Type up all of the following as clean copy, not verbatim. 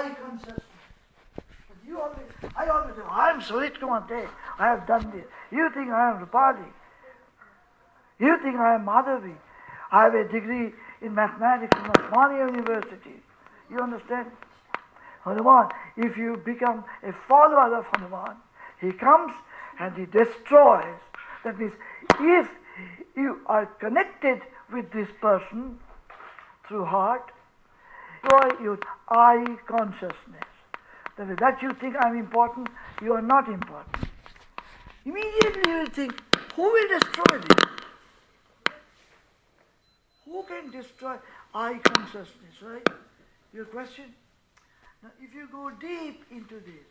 I consciousness. I always say, I am Suhrit K. I have done this. You think I am Rupali. You think I am Madhavi. I have a degree in mathematics from Osmania University. You understand? Hanuman, if you become a follower of Hanuman, he comes and he destroys. That means, if you are connected with this person through heart, your I consciousness. That you think I'm important, you are not important. Immediately you will think, who will destroy this? Who can destroy I consciousness, right? Your question? Now if you go deep into this,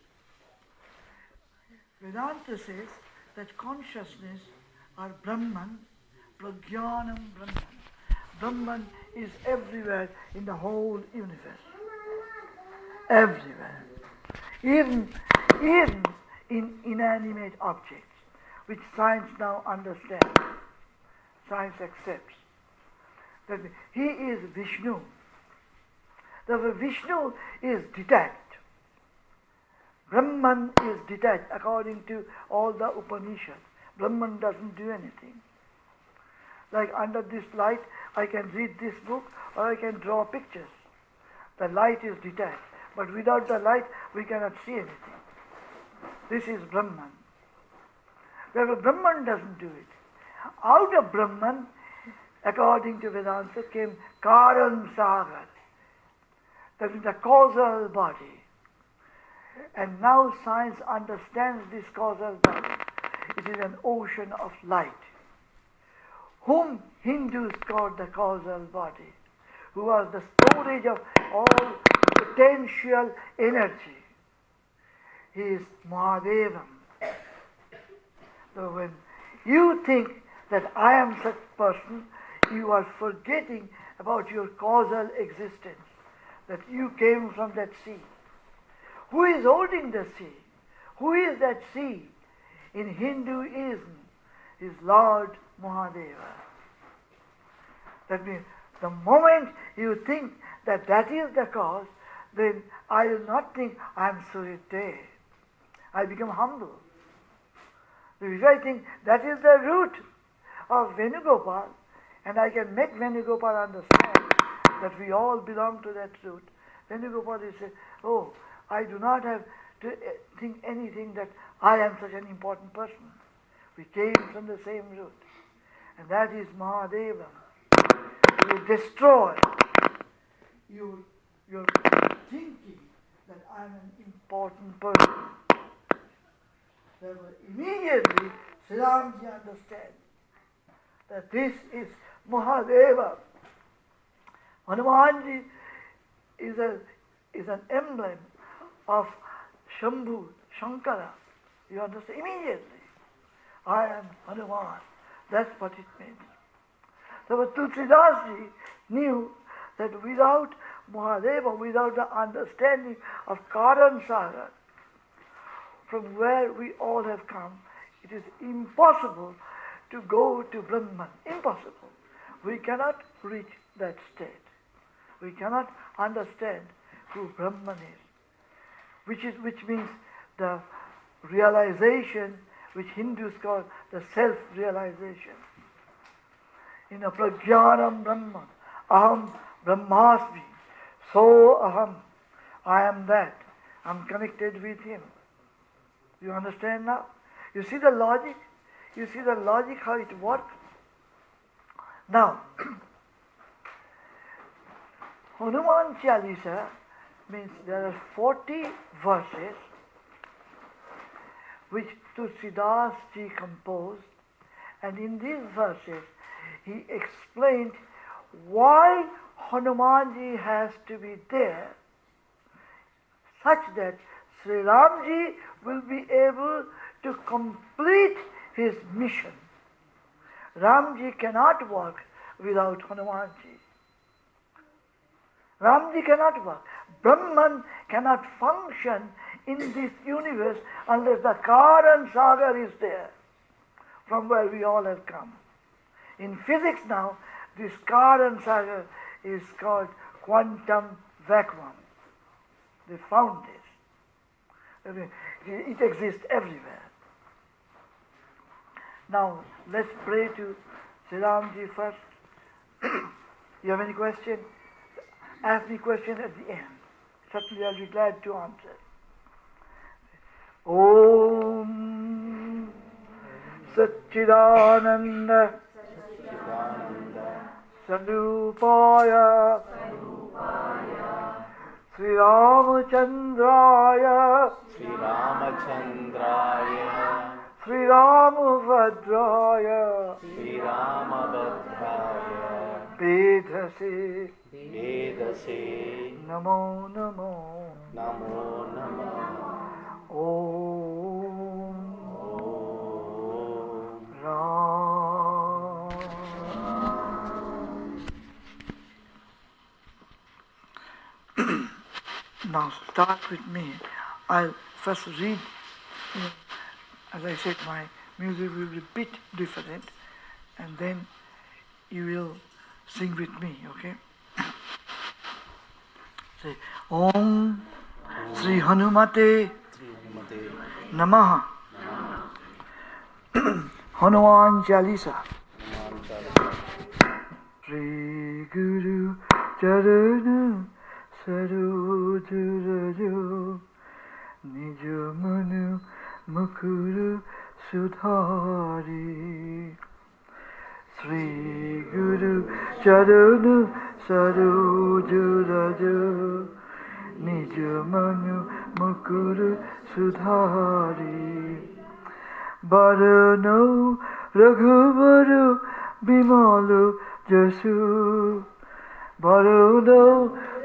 Vedanta says that consciousness are Brahman, Prajnanam Brahman. Brahman is everywhere in the whole universe. Everywhere. Even in inanimate objects, which science now understands. Science accepts. That he is Vishnu. The Vishnu is detached. Brahman is detached according to all the Upanishads. Brahman doesn't do anything. Like under this light, I can read this book or I can draw pictures. The light is detached. But without the light, we cannot see anything. This is Brahman. Therefore, Brahman doesn't do it. Out of Brahman, according to Vedanta, came Karan Sagar. That is the causal body. And now science understands this causal body. It is an ocean of light, whom Hindus call the causal body, who was the storage of all potential energy. He is Mahadevam. So when you think that I am such person, you are forgetting about your causal existence, that you came from that sea. Who is holding the sea? Who is that sea? In Hinduism is Lord Mahadeva. That means the moment you think that that is the cause, then I will not think I am Suhrit K. I become humble. If I think that is the root of Venugopal, and I can make Venugopal understand that we all belong to that root, Venugopal will say, oh, I do not have to think anything that I am such an important person. We came from the same root. And that is Mahadeva. You will destroy your thinking that I am an important person. Therefore, immediately Sri Ramji understands that this is Mahadeva. Hanumanji is an emblem of Shambhu, Shankara. You understand? Immediately. I am Hanuman. That's what it means. So Tulsidas knew that without Mahadeva, without the understanding of Karan Sagar, from where we all have come, it is impossible to go to Brahman. Impossible. We cannot reach that state. We cannot understand who Brahman is, which means the realization which Hindus call the self-realization. In a Prajnanam Brahman, Aham Brahmasmi, so Aham, I am that. I am connected with him. You understand now? You see the logic? You see the logic how it works? Now, Hanuman Chalisa means there are 40 verses which Tulsidas ji composed, and in these verses he explained why Hanumanji has to be there, such that Sri Ramji will be able to complete his mission. Ramji cannot work without Hanumanji. Ramji cannot work. Brahman cannot function in this universe unless the Karan Sagar is there, from where we all have come. In physics now, this Karan Sagar is called quantum vacuum. They found this. It exists everywhere. Now, let's pray to Sri Ramji first. You have any question? Ask me question at the end. Certainly I'll be glad to answer. Om Satchidananda Sarupaya Sri Ramachandraya Sri Ramabhadraya Vedase Namo Namo Om Ram. Now start with me. I'll first read. As I said, my music will be a bit different, and then you will sing with me, okay? Say, Om Sri Hanumate Namaha. Hanuman Chalisa. Dey Guru Charana Sarojurajo Nijamanu Mukuru Sudhari. Sri Guru Charana Sarojurajo Nijamanu Mukuru Sudhari. Barano Raghuvaru Bimalu Jasu. Barano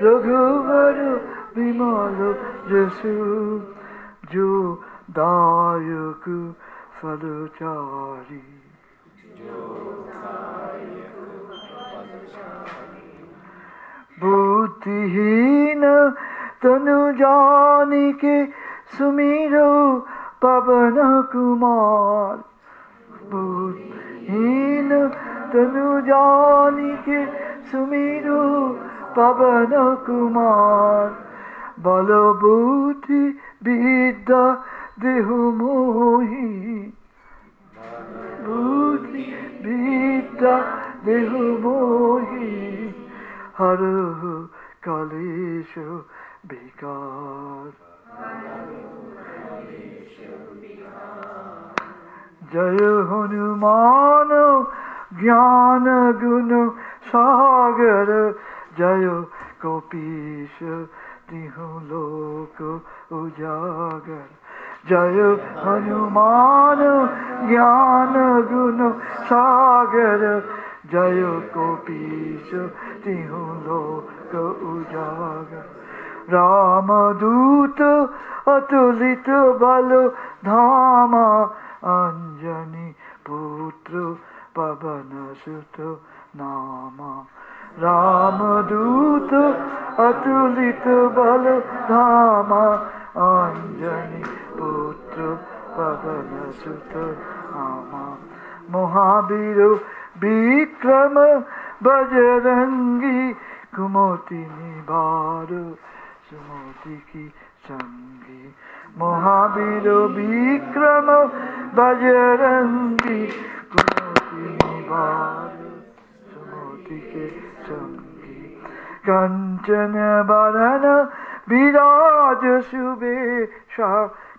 Raghuvaru Bimalu Jasu. Jo Dayaku Falachari. Buddhihina Tanujanike Sumiro Pavana Kumar. Buddhihina Tanujanike Sumiro Pavana Kumar. Balabuddhi Vidya Dehumohi. Buddhi Vidya Dehumohi. Haru Kaleshu Bikar. Jaya Hanumano Jnana Gunu Sagara. Jaya Gopisha Tihu Loko Ujagar. Jaya Hanumano Jnana Gunu Sagara. Jaya Gopisha Tihu Loko Ujagar. Ramaduta Atulita Balo Dhama. Anjani Putru Pavana Sutta Nama. Ramaduta Atulita Bala Dhama. Anjani Putru Pavana Sutta Nama. Mohabiro Bikrama Bajarangi Kumoti Nibaru Sumoti Ki Sangi. Mohabiro Bikrama Bajarangi Kumoti Nibaru Sumoti Ki Sangi. Kanchana Barana Viraja Subesha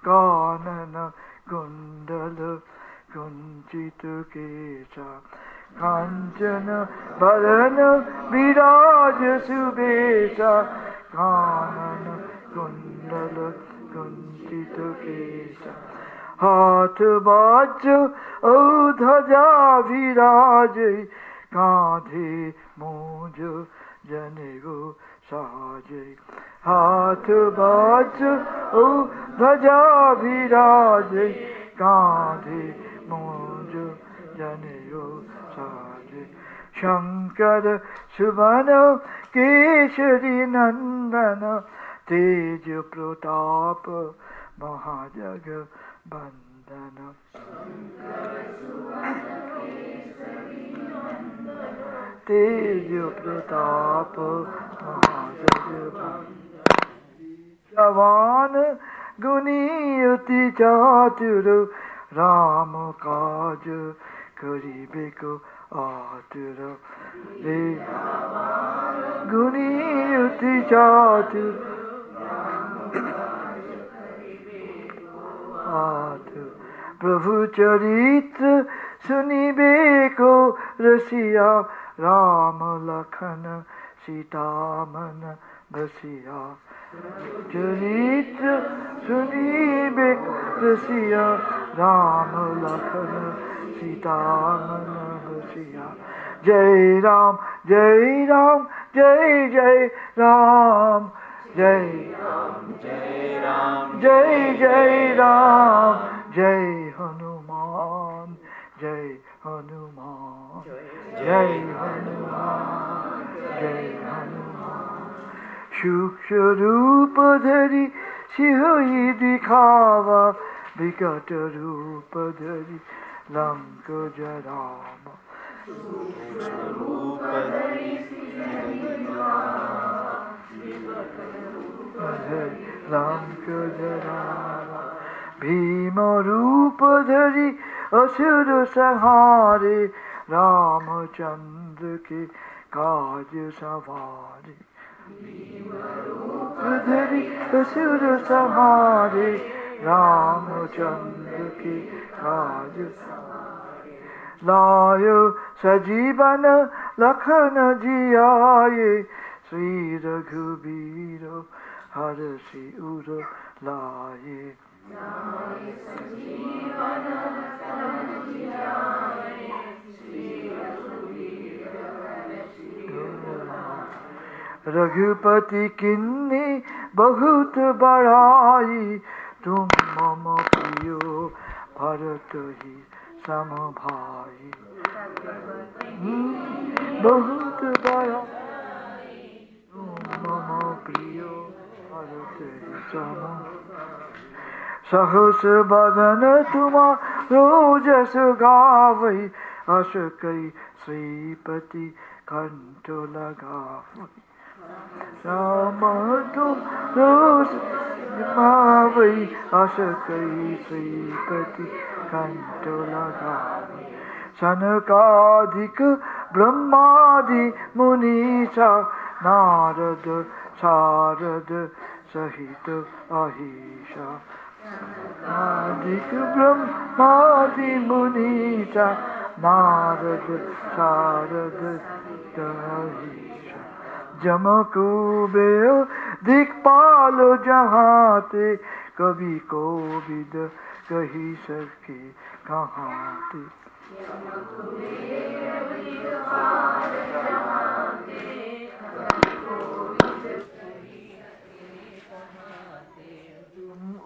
Kanana Kundala Kunchita Kesha. Kanchana Barana Viraja Subesha Kanana Kundala Kunchita Kesha. Hat Bajja Audhaja Viraja Kandhe Moja Janego Saje. Hat Bajja Audhaja Viraja Kandhe Moja Janego Saje. Shankara Subhana Keshari Nandana Teja Pratapa Mahajaga Bandana. Teja Pratapa Mahajaga Bandana. जवान गुनी अति चातुर राम काज करिबे को आतुर रे गुनी अति चातुर आतुर प्रभु चरित्र सुनिबे को रसिया राम लखन सीता मन बसिया चरित्र सुनिबे रसिया राम लखन सीता मन बसिया जय राम जय राम जय जय राम जय राम जय राम जय जय राम जय हनुमान जय हनुमान जय हनुमान जय हनुमान सूक्ष्म रूप धरि सिंह दिखावा विकट रूप धरि लंक जरावा लंक जरावा भीम रूप धरि असुर संहारे रामचंद्र के काज सवारे धरि असुर संहारे रामचंद्र के काज लायो सजीवन लखन जियाए श्री रघुबीर हरषि उर लाए रघुपति किन्नी बहुत बड़ाई तुम मम प्रियो भरत ही सम भाई बहुत बड़ाई तुम मम प्रियो भरत ही सम सहस बदन तुम्हारो जस गावै अस कई श्रीपति कंठ लगावै राम तुम रोज मावै अस कई श्रीपति कंठ लगावै सनकादिक ब्रह्मादि मुनीसा नारद सारद सहित अहिषा आदिक ब्रह्मादि मुनीसा नारद सारद अहिषा जम कुबेर दिक्पाल जहाते कवि कोविद कही सके कहाते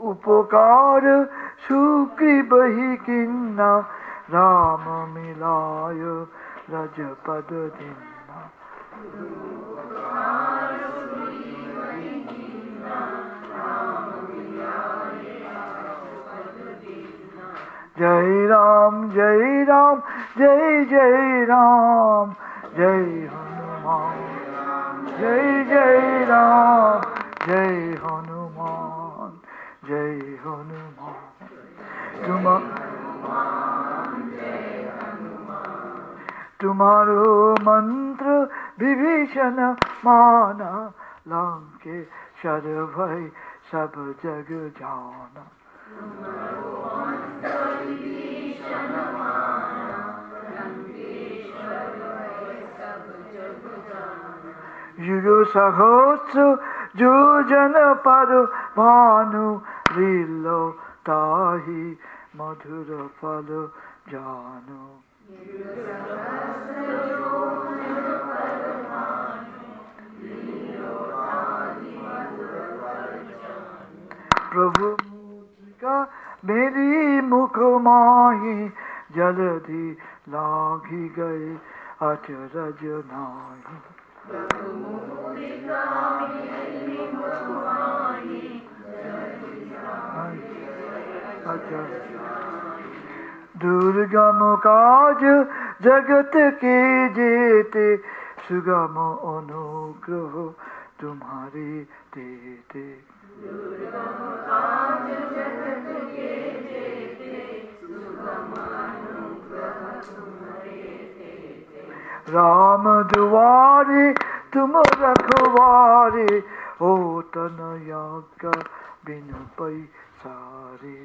उपकार सुग्रीवहि किन्ना राम मिलाय रजपद दीन्ना जय राम जय राम जय जय राम जय हनुमान जय जय राम जय हनुमान जय हनुमान तुम्हारो मंत्र विभीषण माना लंके शर भय सब जग जाना युग सहस्र जो जन पर भानु लीलो ताहि मधुर फल जानो प्रभु मुद्रिका मेरी मुख माही जलधि लागी गए अचरज नाही दुर्गम काज जगत के जेते सुगम अनुग्रह तुम्हारे देते। राम दुआरे तुम रखवारे, हो तन यज्ञ बिनु पैसारे।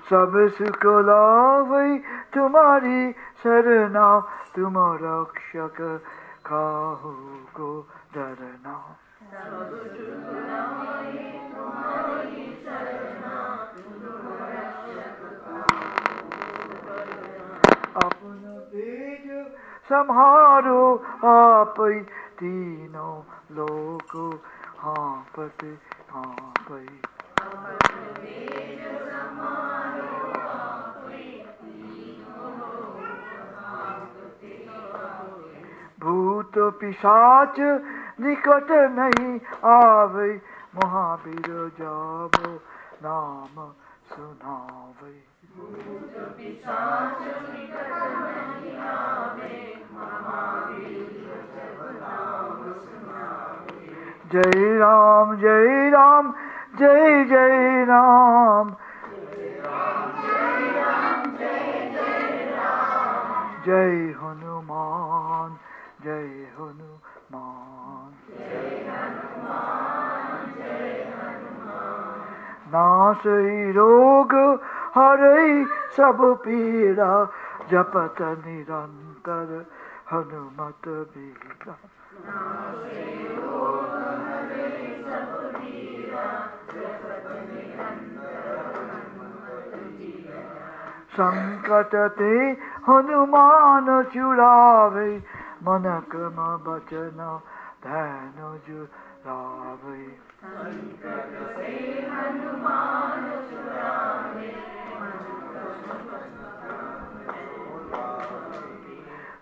सब सुख लावै तुम्हारी शरणा, तुम रक्षक काहू को डरना। अपना तेज संहारो आप तीनों लोक हाँपते हाँपै। भूत पिशाच निकट नहीं आवे, महावीर जाबो नाम सुनावे। जय राम जय राम जय जय राम, जय हनुमान जय हनुमान। नासई रोग हरै सब पीड़ा, जपत निरंतर हनुमत बीरा। संकट ते हनुमान छुड़ावे, मन क्रम बचन ध्यान जुड़ावे।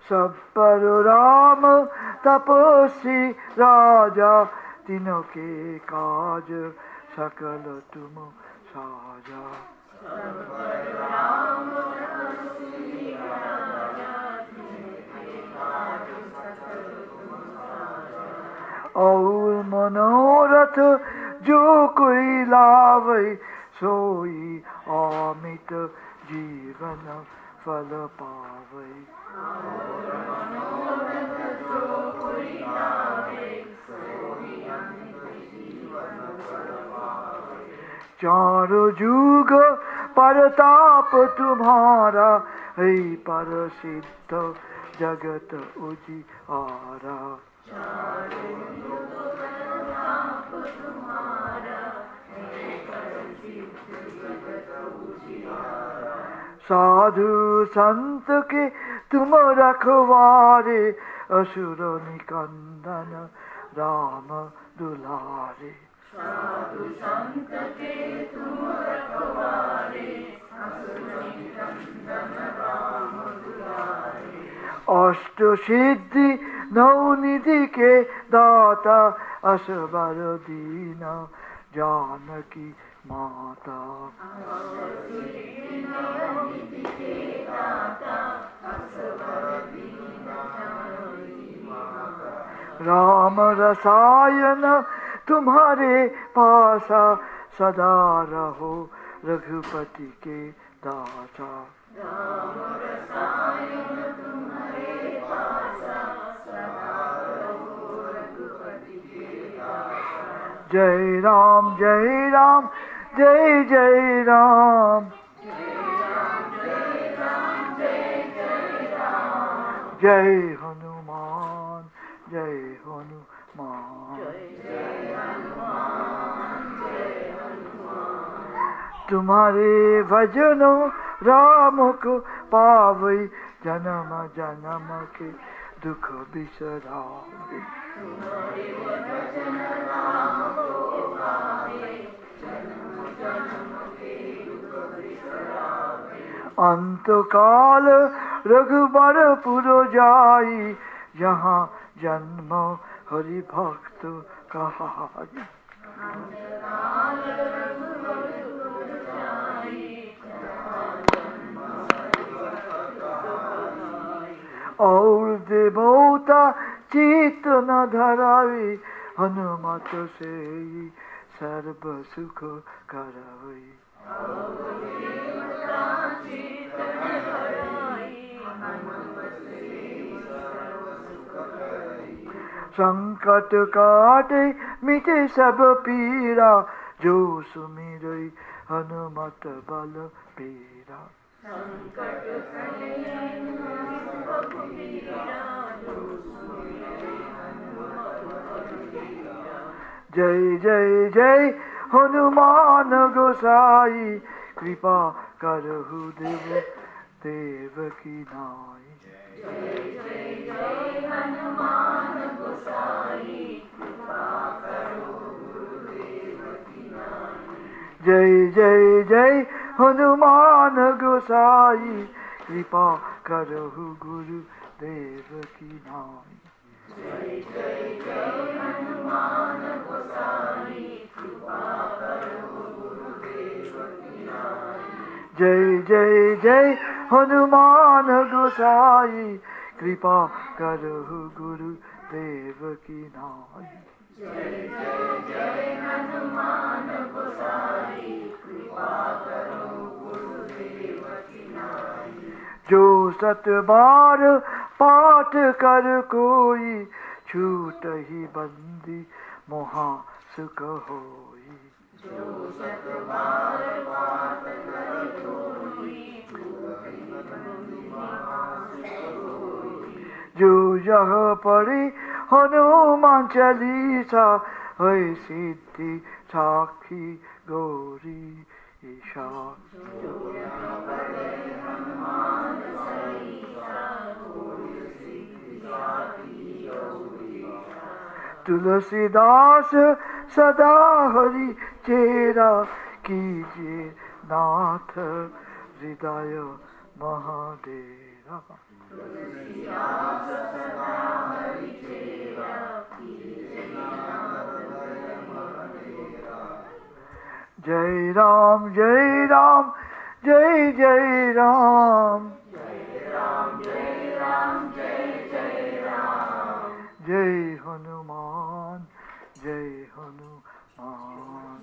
सब पर राम तपस्वी राजा, तीनों के काज सकल तुम साजा। और मनोरथ जो कोई लावे, सोई अमित जीवन फल पावे। चारों जुग परताप तुम्हारा, है पर सिद्ध जगत उजियारा। साधु संत के तुम रखवारे, असुर निकंदन राम दुलारे। साधु संत के तुम रखवारे, असुर निकंदन राम दुलारे। अष्ट सिद्धि नौ निधि के दाता, असबर दीन जानकी माता। राम रसायन तुम्हारे पासा, सदा रहो रघुपति के दासा। राम रसायन तुम्हारे पासा, सदा रहो रघुपति के दासा। जय राम जय राम जय जय राम, जय हनुमान जय हनुमान। तुम्हारे भजनो राम को पावे, जन्म जन्म के दुख बिसरावे। अंत काल रघुबरपुर जाई, यहाँ जन्म हरि भक्त कहाई। और देवता चित्त न धरावे हनुमत से सर्व सुख करवई। संकट काटे मिटे सब पीरा जो सुमिरै हनुमत बल पीरा। जय जय जय हनुमान गोसाई कृपा करहु देव देव की नाई। जय जय जय हनुमान गोसाई कृपा करहु गुरु देव की नाई। जय जय जय हनुमान गोसाई कृपा करहु गुरु देव की नाई। जो सत बार पाठ कर कोई छूट ही बंदी मोहा सुख होई। जो यह पढ़ी हनुमान चालीसा है सिद्धि साखी गौरी ईशा। तुलसीदास सदा हरि चेरा कीजिए नाथ हृदय महाडेरा। जय राम जय राम जय जय राम। जय हनुमान जय हनुमान।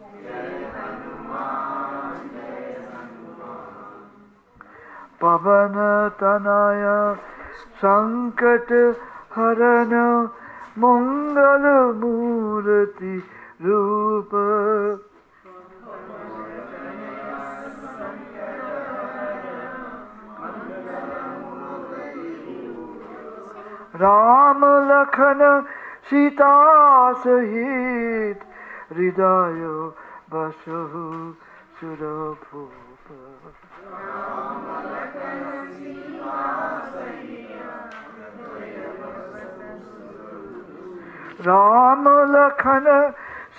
पवन तनय संकट हरन मंगल मूर्ति रूप। राम लखन सीता सहित हृदय बसहु सुरभूप। राम लखन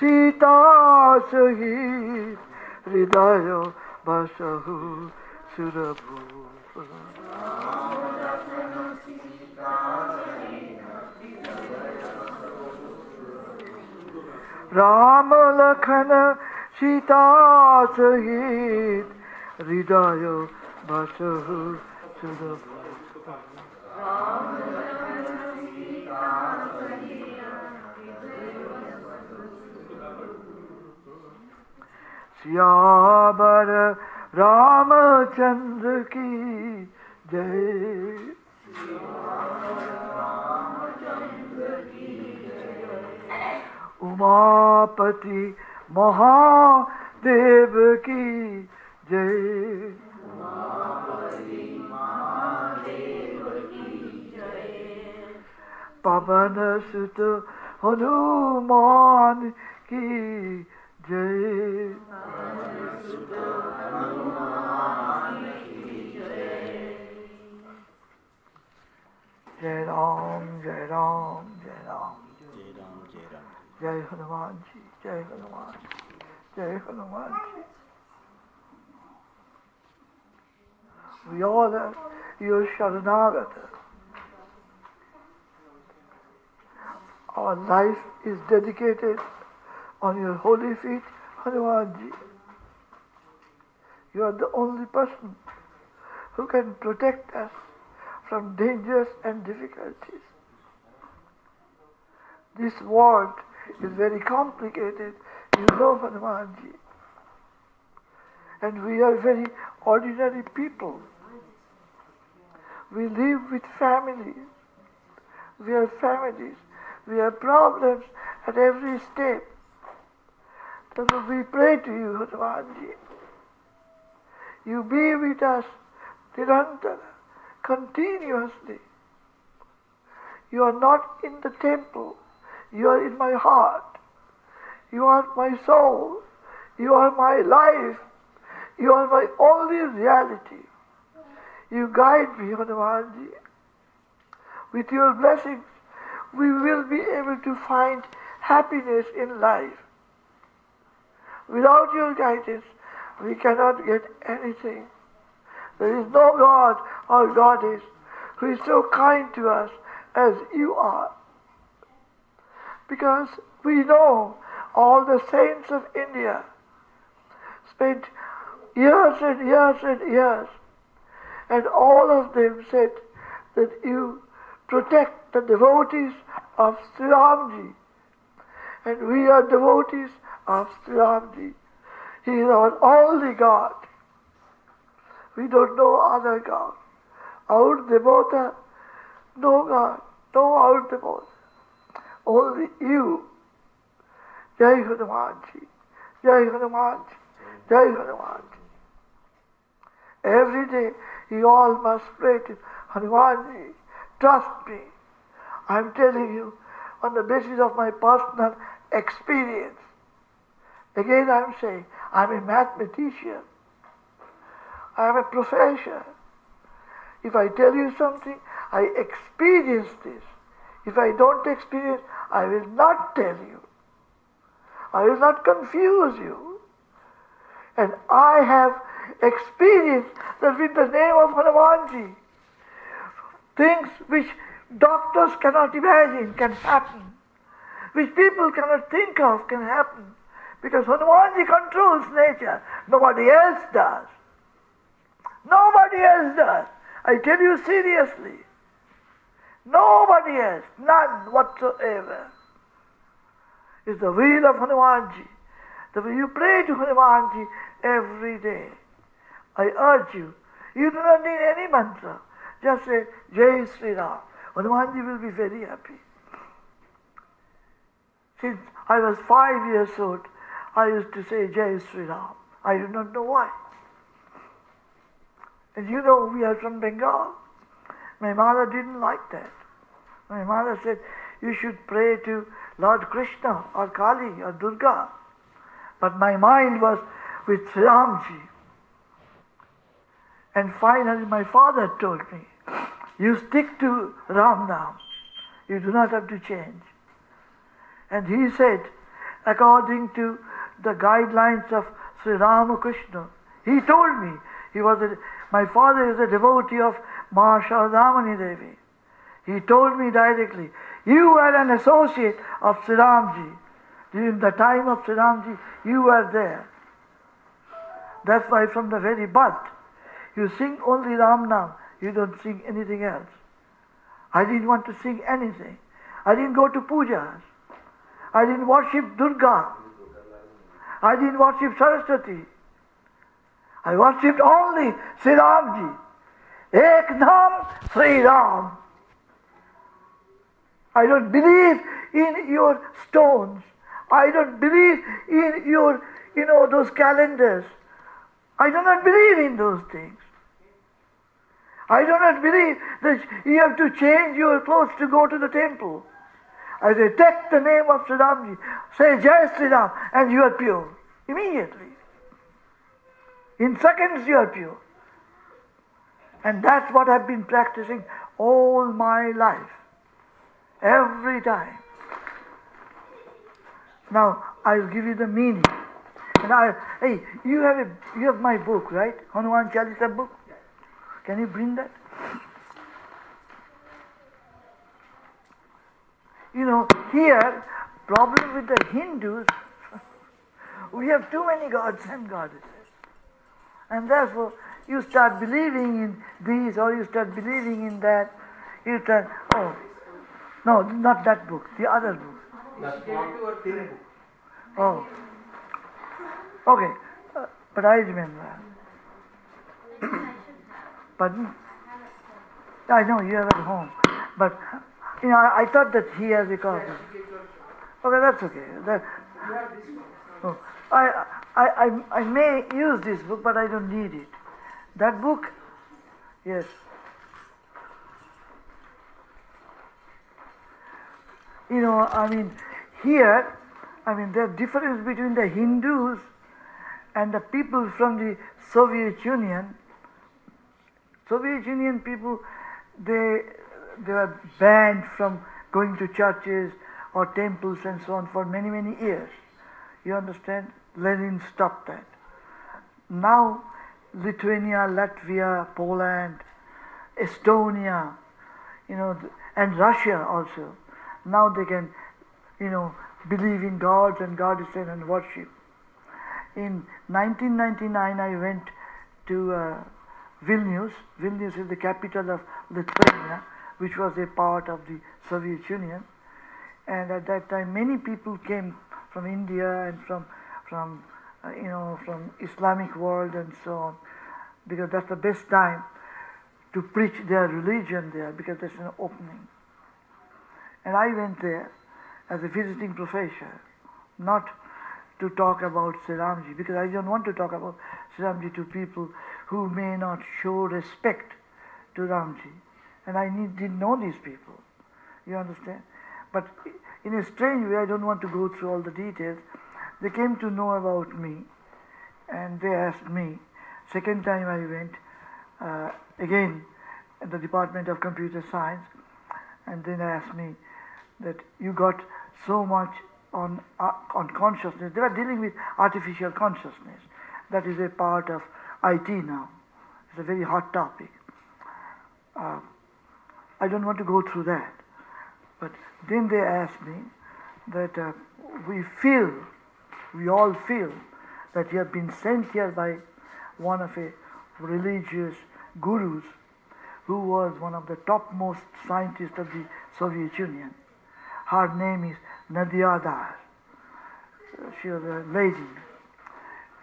सीता सहित हृदय बसहु सुरभूप। राम लखन सीता सहित हृदय बसहु सुरभूप। सियावर रामचंद्र की जय। उमापति महादेव की जय। पवन सुत हनुमान की जय। जय राम जय राम जय राम। जय हनुमान जी जय हनुमान जय Hanuman ji. We all are your Sharanagata. Our life is dedicated on your holy feet, Hanuman ji. You are the only person who can protect us from dangers and difficulties. This world is very complicated, you know, Hanumanji. And we are very ordinary people. We live with families. We have families. We have problems at every step. So we pray to you, Hanumanji. You be with us Nirantara, continuously. You are not in the temple. You are in my heart. You are my soul. You are my life. You are my only reality. You guide me, Hanumanji. With your blessings, we will be able to find happiness in life. Without your guidance, we cannot get anything. There is no God or Goddess who is so kind to us as you are. Because we know all the saints of India spent years and years and years, and all of them said that you protect the devotees of Sri Ramji, and we are devotees of Sri Ramji. He is our only God. We don't know other God. Our devota, no God, no our devota. Only you. Jai Hanumanji, Jai Hanumanji, Jai Hanumanji. Every day you all must pray to Hanumanji. Trust me. I am telling you on the basis of my personal experience. Again I am saying, I am a mathematician. I am a professor. If I tell you something, I experience this. If I don't experience, I will not tell you. I will not confuse you. And I have experienced that with the name of Hanumanji, things which doctors cannot imagine can happen, which people cannot think of can happen, because Hanumanji controls nature. Nobody else does. Nobody else does. I tell you seriously. Nobody else, none whatsoever. It's the will of Hanumanji. The way you pray to Hanumanji every day. I urge you, you do not need any mantra. Just say, Jai Sri Ram. Hanumanji will be very happy. Since I was 5 years old, I used to say Jai Sri Ram. I do not know why. And you know, we are from Bengal. My mother didn't like that. My mother said, you should pray to Lord Krishna or Kali or Durga. But my mind was with Sri Ramji. And finally my father told me, you stick to Ram Nam. You do not have to change. And he said, according to the guidelines of Sri Ramakrishna, he told me, my father is a devotee of Ma Sharadamani Devi. He told me directly, you were an associate of Sri Ramji. During the time of Sri Ramji, you were there. That's why from the very birth, you sing only Ram Nam. You don't sing anything else. I didn't want to sing anything. I didn't go to pujas. I didn't worship Durga. I didn't worship Saraswati. I worshipped only Sri Ramji. Ek Nam Sri Ram. I don't believe in your stones. I don't believe in your, those calendars. I do not believe in those things. I do not believe that you have to change your clothes to go to the temple. I say, take the name of Sri Ramji, say Jai Sri Ram, and you are pure. Immediately. In seconds you are pure. And that's what I've been practicing all my life. Every time. Now, I'll give you the meaning. And hey, you have my book, right? Hanuman Chalisa book? Can you bring that? Here, problem with the Hindus, we have too many gods and goddesses. And therefore, you start believing in this or you start believing in that, you start, oh, no, not that book, the other book. That's one thin book. Oh, okay, but I remember. Pardon? I know you have at home, but I thought that he has a copy. Okay, that's okay. Oh, I may use this book, but I don't need it. That book, yes. Here, the difference between the Hindus and the people from the Soviet Union. Soviet Union people, they were banned from going to churches or temples and so on for many, many years. You understand? Lenin stopped that. Now, Lithuania, Latvia, Poland, Estonia, and Russia also. Now they can, believe in gods and goddesses and worship. In 1999, I went to Vilnius. Vilnius is the capital of Lithuania, which was a part of the Soviet Union. And at that time, many people came from India and from Islamic world and so on, because that's the best time to preach their religion there, because there's an opening. And I went there as a visiting professor, not to talk about Sri Ramji, because I don't want to talk about Sri Ramji to people who may not show respect to Ramji. And I didn't know these people. You understand? But in a strange way, I don't want to go through all the details. They came to know about me, and they asked me. Second time I went, again, at the Department of Computer Science, and then they asked me that you got so much on consciousness. They were dealing with artificial consciousness. That is a part of IT now. It's a very hot topic. I don't want to go through that. But then they asked me that we all feel that you have been sent here by one of a religious gurus who was one of the topmost scientists of the Soviet Union. Her name is Nadia Dar. She was a lady,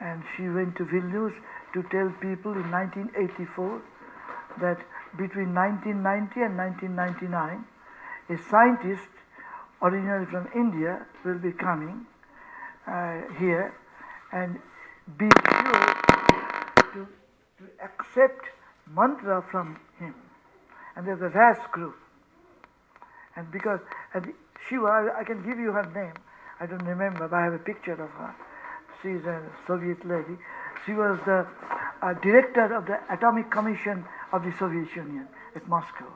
and she went to Vilnius to tell people in 1984 that between 1990 and 1999, a scientist originally from India will be coming here, and be sure to accept mantra from him. And there's a vast group. And because I can give you her name. I don't remember, but I have a picture of her. She's a Soviet lady. She was the director of the Atomic Commission of the Soviet Union at Moscow.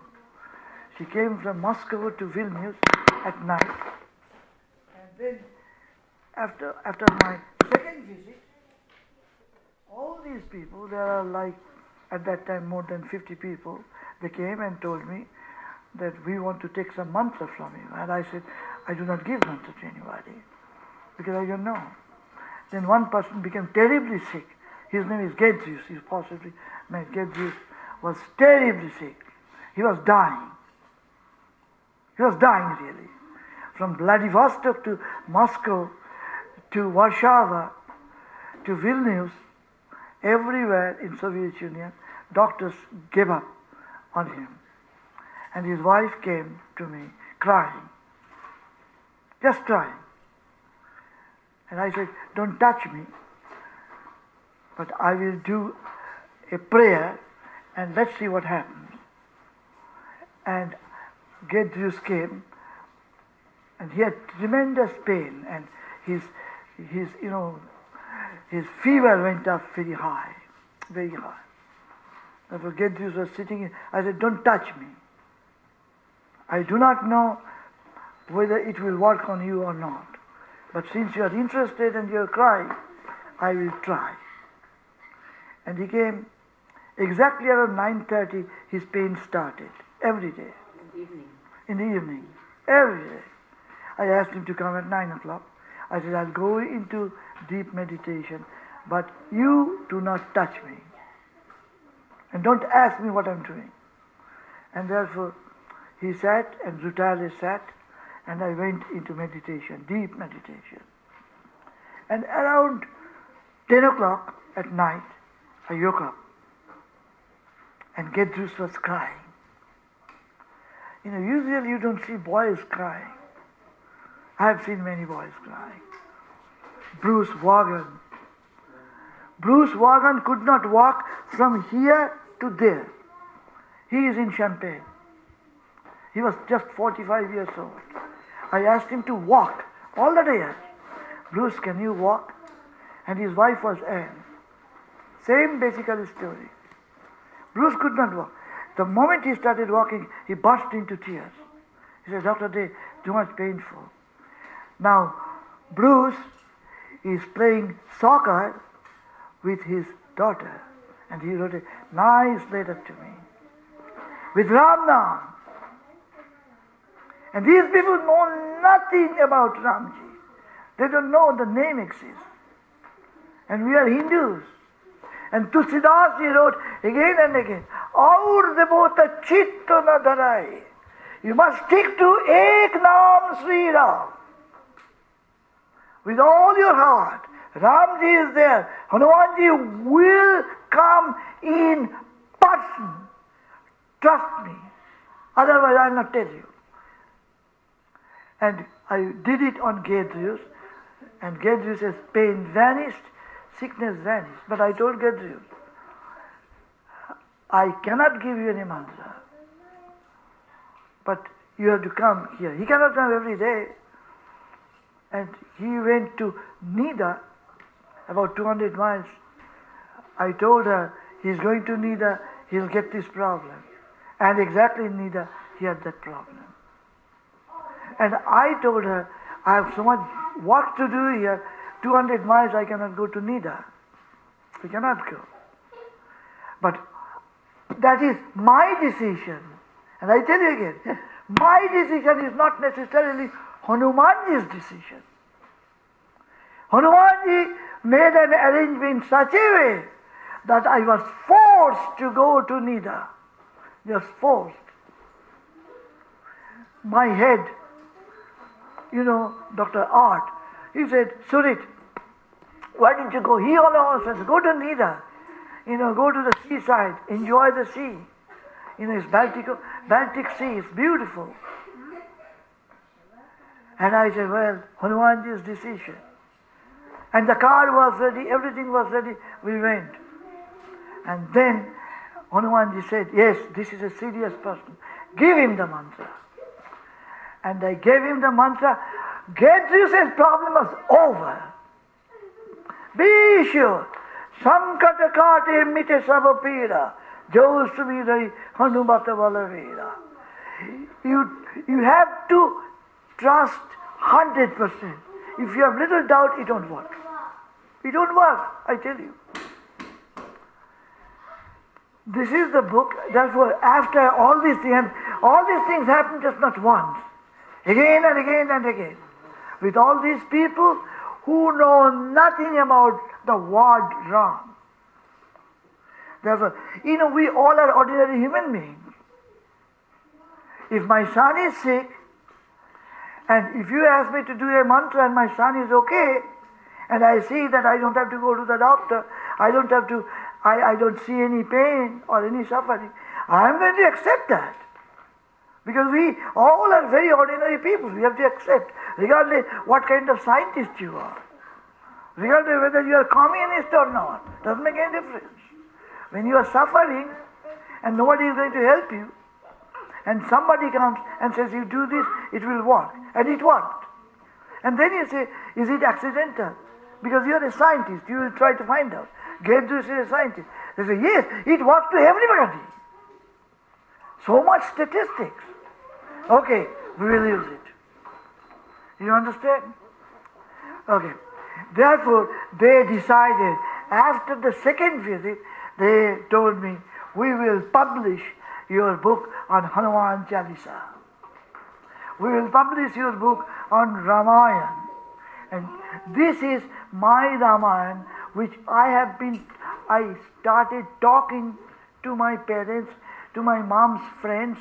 She came from Moscow to Vilnius at night. And then, after my second visit, all these people, there are like, at that time, more than 50 people, they came and told me that we want to take some mantra from you. And I said, I do not give mantra to anybody, because I don't know. Then one person became terribly sick. His name is Gedrius. You possibly met Gedrius. Was terribly sick. He was dying. He was dying really. From Vladivostok to Moscow to Warsaw to Vilnius, everywhere in Soviet Union, doctors gave up on him. And his wife came to me crying, just crying. And I said, don't touch me, but I will do a prayer and let's see what happens. And Gedrius came, and he had tremendous pain, and his fever went up very high, very high. Therefore Gedrius was sitting in, I said, don't touch me. I do not know whether it will work on you or not. But since you are interested and you are crying, I will try. And he came exactly around 9:30, his pain started, every day. In the evening, every day. I asked him to come at 9 o'clock. I said, I'll go into deep meditation, but you do not touch me. and don't ask me what I'm doing. And therefore, he sat and Zutali sat, and I went into meditation, deep meditation. And around 10 o'clock at night, I woke up, and Gedrus was crying. Usually you don't see boys crying. I have seen many boys crying. Bruce Vaughan could not walk from here to there. He is in Champagne. He was just 45 years old. I asked him to walk all the day. Bruce, can you walk? And his wife was Anne. Same basically story. Bruce could not walk. The moment he started walking, he burst into tears. He said, Dr. Dey, too much painful. Now, Bruce is playing soccer with his daughter, and he wrote a nice letter to me with Ram Nam. And these people know nothing about Ramji. They don't know the name exists. And we are Hindus. And Tulsidas he wrote again and again, Aur devota chitta na dharai. You must stick to Ek Naam Sri Ram. With all your heart. Ramji is there. Hanumanji will come in person. Trust me. Otherwise I will not tell you. And I did it on Gedrus. And Gedrus' pain vanished. Sickness vanished. But I told Gedrus, I cannot give you any mantra. But you have to come here. He cannot come every day. And he went to Nida, about 200 miles. I told her, he's going to Nida, he'll get this problem. And exactly in Nida, he had that problem. And I told her, I have so much work to do here, 200 miles I cannot go to Nida. We cannot go. But that is my decision. And I tell you again, my decision is not necessarily Hanumanji's decision. Hanumanji made an arrangement in such a way that I was forced to go to Nida. Just forced. My head, Dr. Art, he said, Suhrit, why didn't you go? He always says, go to Nida. Go to the seaside, enjoy the sea. It's Baltic Sea, it's beautiful. And I said, well, Hanumanji's decision. And the car was ready, everything was ready, we went. And then Hanumanji said, yes, this is a serious person. Give him the mantra. And I gave him the mantra. Gedrus' problem was over. Be sure. Sankata kate mite sabapira. Jo suvirai Hanumata valavira. You have to trust 100%. If you have little doubt, it don't work. It don't work, I tell you. This is the book. Therefore, after all these things happen just not once. Again and again and again. With all these people who know nothing about the word Ram. Therefore, we all are ordinary human beings. If my son is sick, and if you ask me to do a mantra and my son is okay, and I see that I don't have to go to the doctor, I don't see any pain or any suffering, I am going to accept that. Because we all are very ordinary people. We have to accept, regardless what kind of scientist you are. Regardless whether you are communist or not. Doesn't make any difference. When you are suffering and nobody is going to help you, and somebody comes and says, you do this, it will work. And it worked. And then you say, is it accidental? Because you are a scientist, you will try to find out. Gedrus is a scientist. They say, yes, it works to everybody. So much statistics. Okay, we will use it. You understand? Okay. Therefore, they decided, after the second visit, they told me, we will publish your book on Hanuman Chalisa. We will publish your book on Ramayana. And this is my Ramayana, which I started talking to my parents, to my mom's friends,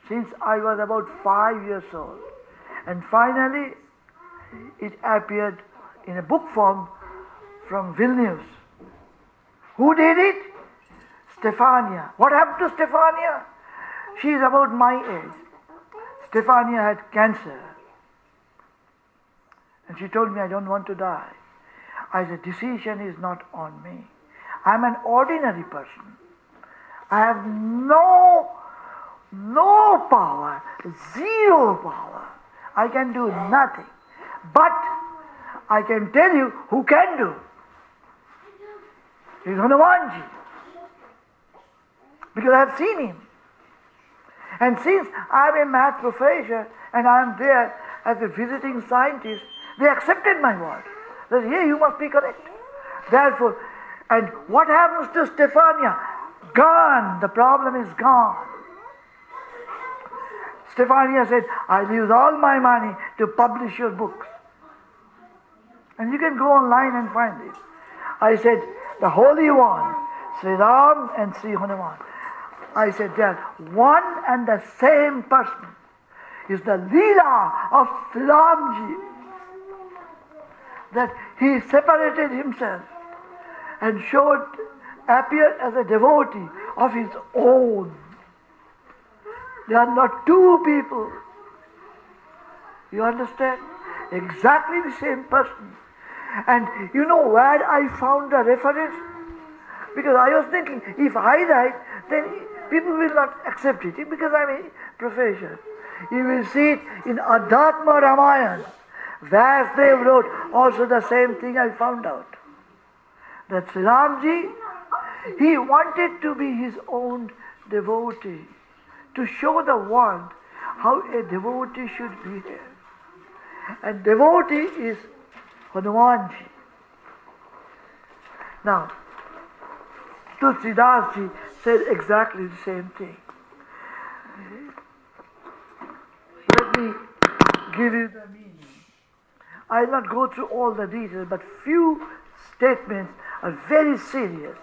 since I was about 5 years old. And finally, it appeared in a book form from Vilnius. Who did it? Stefania. What happened to Stefania? She is about my age. Stefania had cancer. And she told me, I don't want to die. I said, decision is not on me. I'm an ordinary person. I have no power, zero power. I can do nothing. But I can tell you who can do. He's Hanumanji. Because I have seen him. And since I am a math professor and I am there as a visiting scientist, they accepted my word. That here you must be correct. Therefore, and what happens to Stefania? Gone. The problem is gone. Stefania said, I'll use all my money to publish your books. And you can go online and find this. I said, the Holy One, Sri Ram and Sri Hanuman. I said, they are one and the same person. Is the Leela of Sri Ramji. That he separated himself and appeared as a devotee of his own. They are not two people. You understand? Exactly the same person. And you know where I found the reference? Because I was thinking, if I write, then people will not accept it because I'm a professor. You will see it in Adhyatma Ramayana. Vyasdev wrote also the same thing I found out. That Sri Ramji, he wanted to be his own devotee, to show the world how a devotee should behave. And devotee is Hanumanji. Now, Tulsidas ji said exactly the same thing. Let me give you the meaning. I will not go through all the details, but few statements are very serious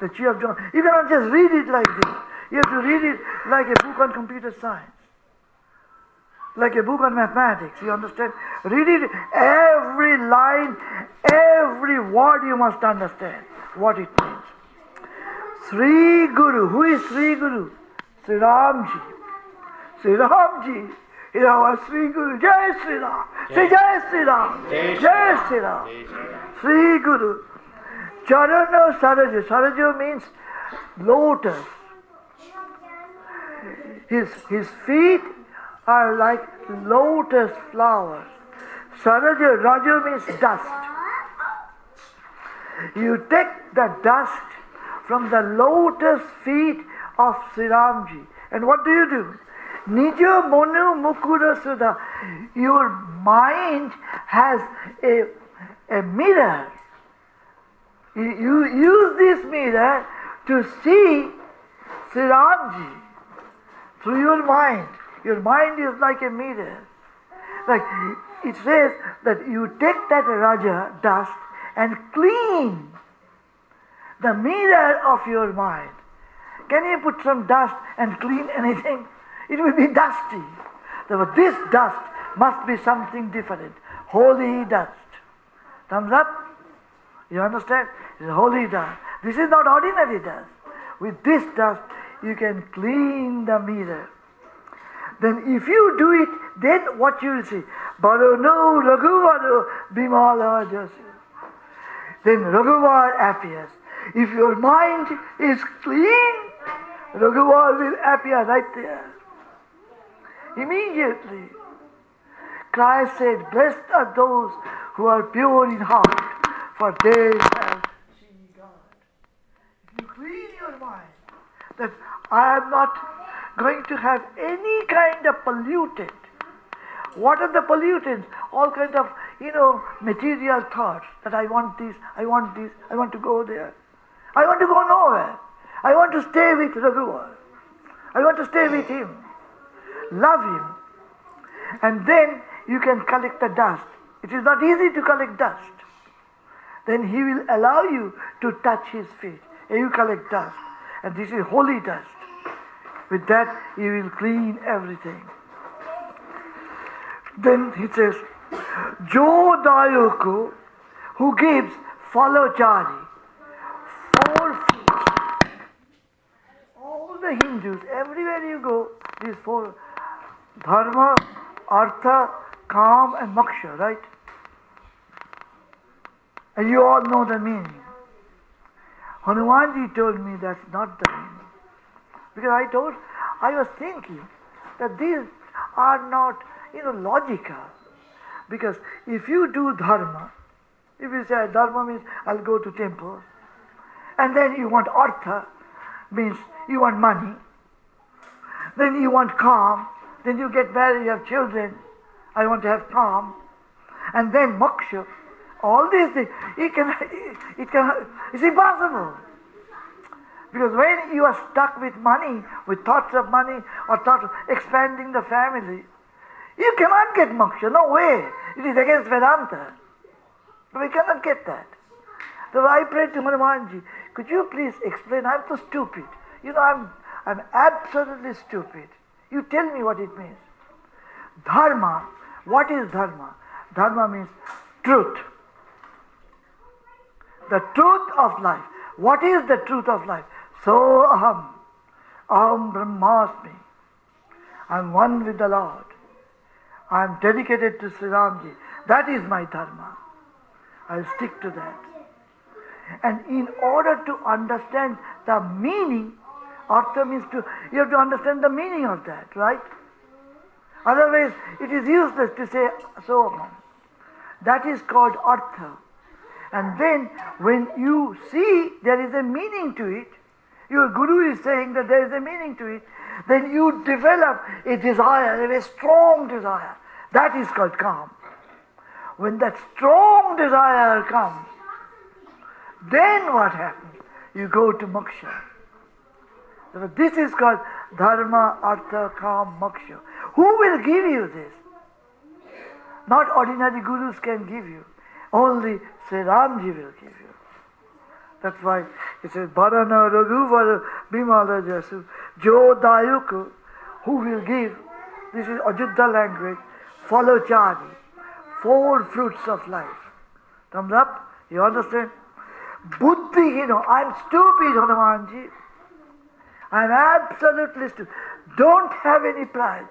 that you have done. You cannot just read it like this. You have to read it like a book on computer science, like a book on mathematics. You understand? Read it, every line, every word you must understand what it means. Sri Guru. Who is Sri Guru? Sri Ramji. Sri Ramji is our Sri Guru. Jai Sri Ram. Say Jai Sri Ram. Jai Sri Ram. Sri Guru. Charana Saraja. Saraja means lotus. His feet are like lotus flowers. Saraja, Raja means dust. You take the dust from the lotus feet of Sri Ramji. And what do? Nijo Monu Mukura Sudha. Your mind has a mirror. You use this mirror to see Sri Ramji through your mind. Your mind is like a mirror. Like it says that you take that Raja dust and clean the mirror of your mind. Can you put some dust and clean anything? It will be dusty. Therefore, this dust must be something different. Holy dust. Thumbs up? You understand? It's holy dust. This is not ordinary dust. With this dust, you can clean the mirror. Then if you do it, then what you will see? Barano Raghuvaru Bimala Jasi. Then Raghuvar appears. If your mind is clean, Raghuvar will appear right there. Immediately. Christ said, blessed are those who are pure in heart, for they shall see God. If you clean your mind, that I am not going to have any kind of pollutant. What are the pollutants? All kinds of, material thoughts that I want this, I want to go there. I want to go nowhere. I want to stay with Raghuvar. I want to stay with him. Love him. And then you can collect the dust. It is not easy to collect dust. Then he will allow you to touch his feet. And you collect dust. And this is holy dust. With that, he will clean everything. Then he says, Jo Dayoko, who gives Falachari, 4 fruits. All the Hindus, everywhere you go, these 4, Dharma, Artha, Kam and Moksha, right? And you all know the meaning. Hanumanji told me that's not the meaning. Because I was thinking that these are not, logical. Because if you do dharma, if you say dharma means I'll go to temple, and then you want artha, means you want money, then you want calm, then you get married, you have children, I want to have calm, and then moksha, all these things, it's impossible. Because when you are stuck with money, with thoughts of money, or thoughts of expanding the family, you cannot get moksha, no way. It is against Vedanta. We cannot get that. So I prayed to Hanumanji, could you please explain? I'm so stupid. I'm absolutely stupid. You tell me what it means. Dharma, what is dharma? Dharma means truth. The truth of life. What is the truth of life? So aham brahmasmi. I'm one with the Lord. I'm dedicated to Sri Ramji. That is my dharma. I'll stick to that. And in order to understand the meaning, artha means you have to understand the meaning of that, right? Otherwise, it is useless to say so aham. That is called artha. And then when you see there is a meaning to it, your guru is saying that there is a meaning to it, then you develop a desire, a very strong desire. That is called calm. When that strong desire comes, then what happens? You go to moksha. So this is called dharma, artha, kam, moksha. Who will give you this? Not ordinary gurus can give you. Only Sri Ramji will give you. That's why it says, Bharana Raghuvar Bimala Jasu, Jo Dayuku, who will give, this is Ajudha language, Falachari, 4 fruits of life. Thumbs up? You understand? Buddhi, I'm stupid, Hanumanji. I'm absolutely stupid. Don't have any pride.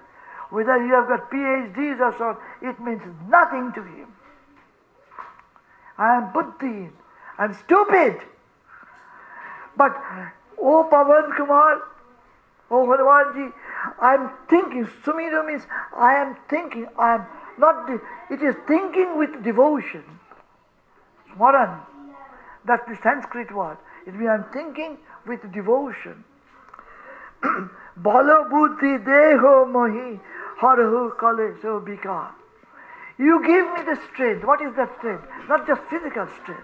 Whether you have got PhDs or so, it means nothing to him. I am buddhi. I'm stupid. But, oh Pavan Kumar, oh Hanumanji, I am thinking. Sumira means I am thinking. I am not. It is thinking with devotion. Smaran. That's the Sanskrit word. It means I am thinking with devotion. Bala buddhi deho mohi harahu kale so bika. You give me the strength. What is that strength? Not just physical strength.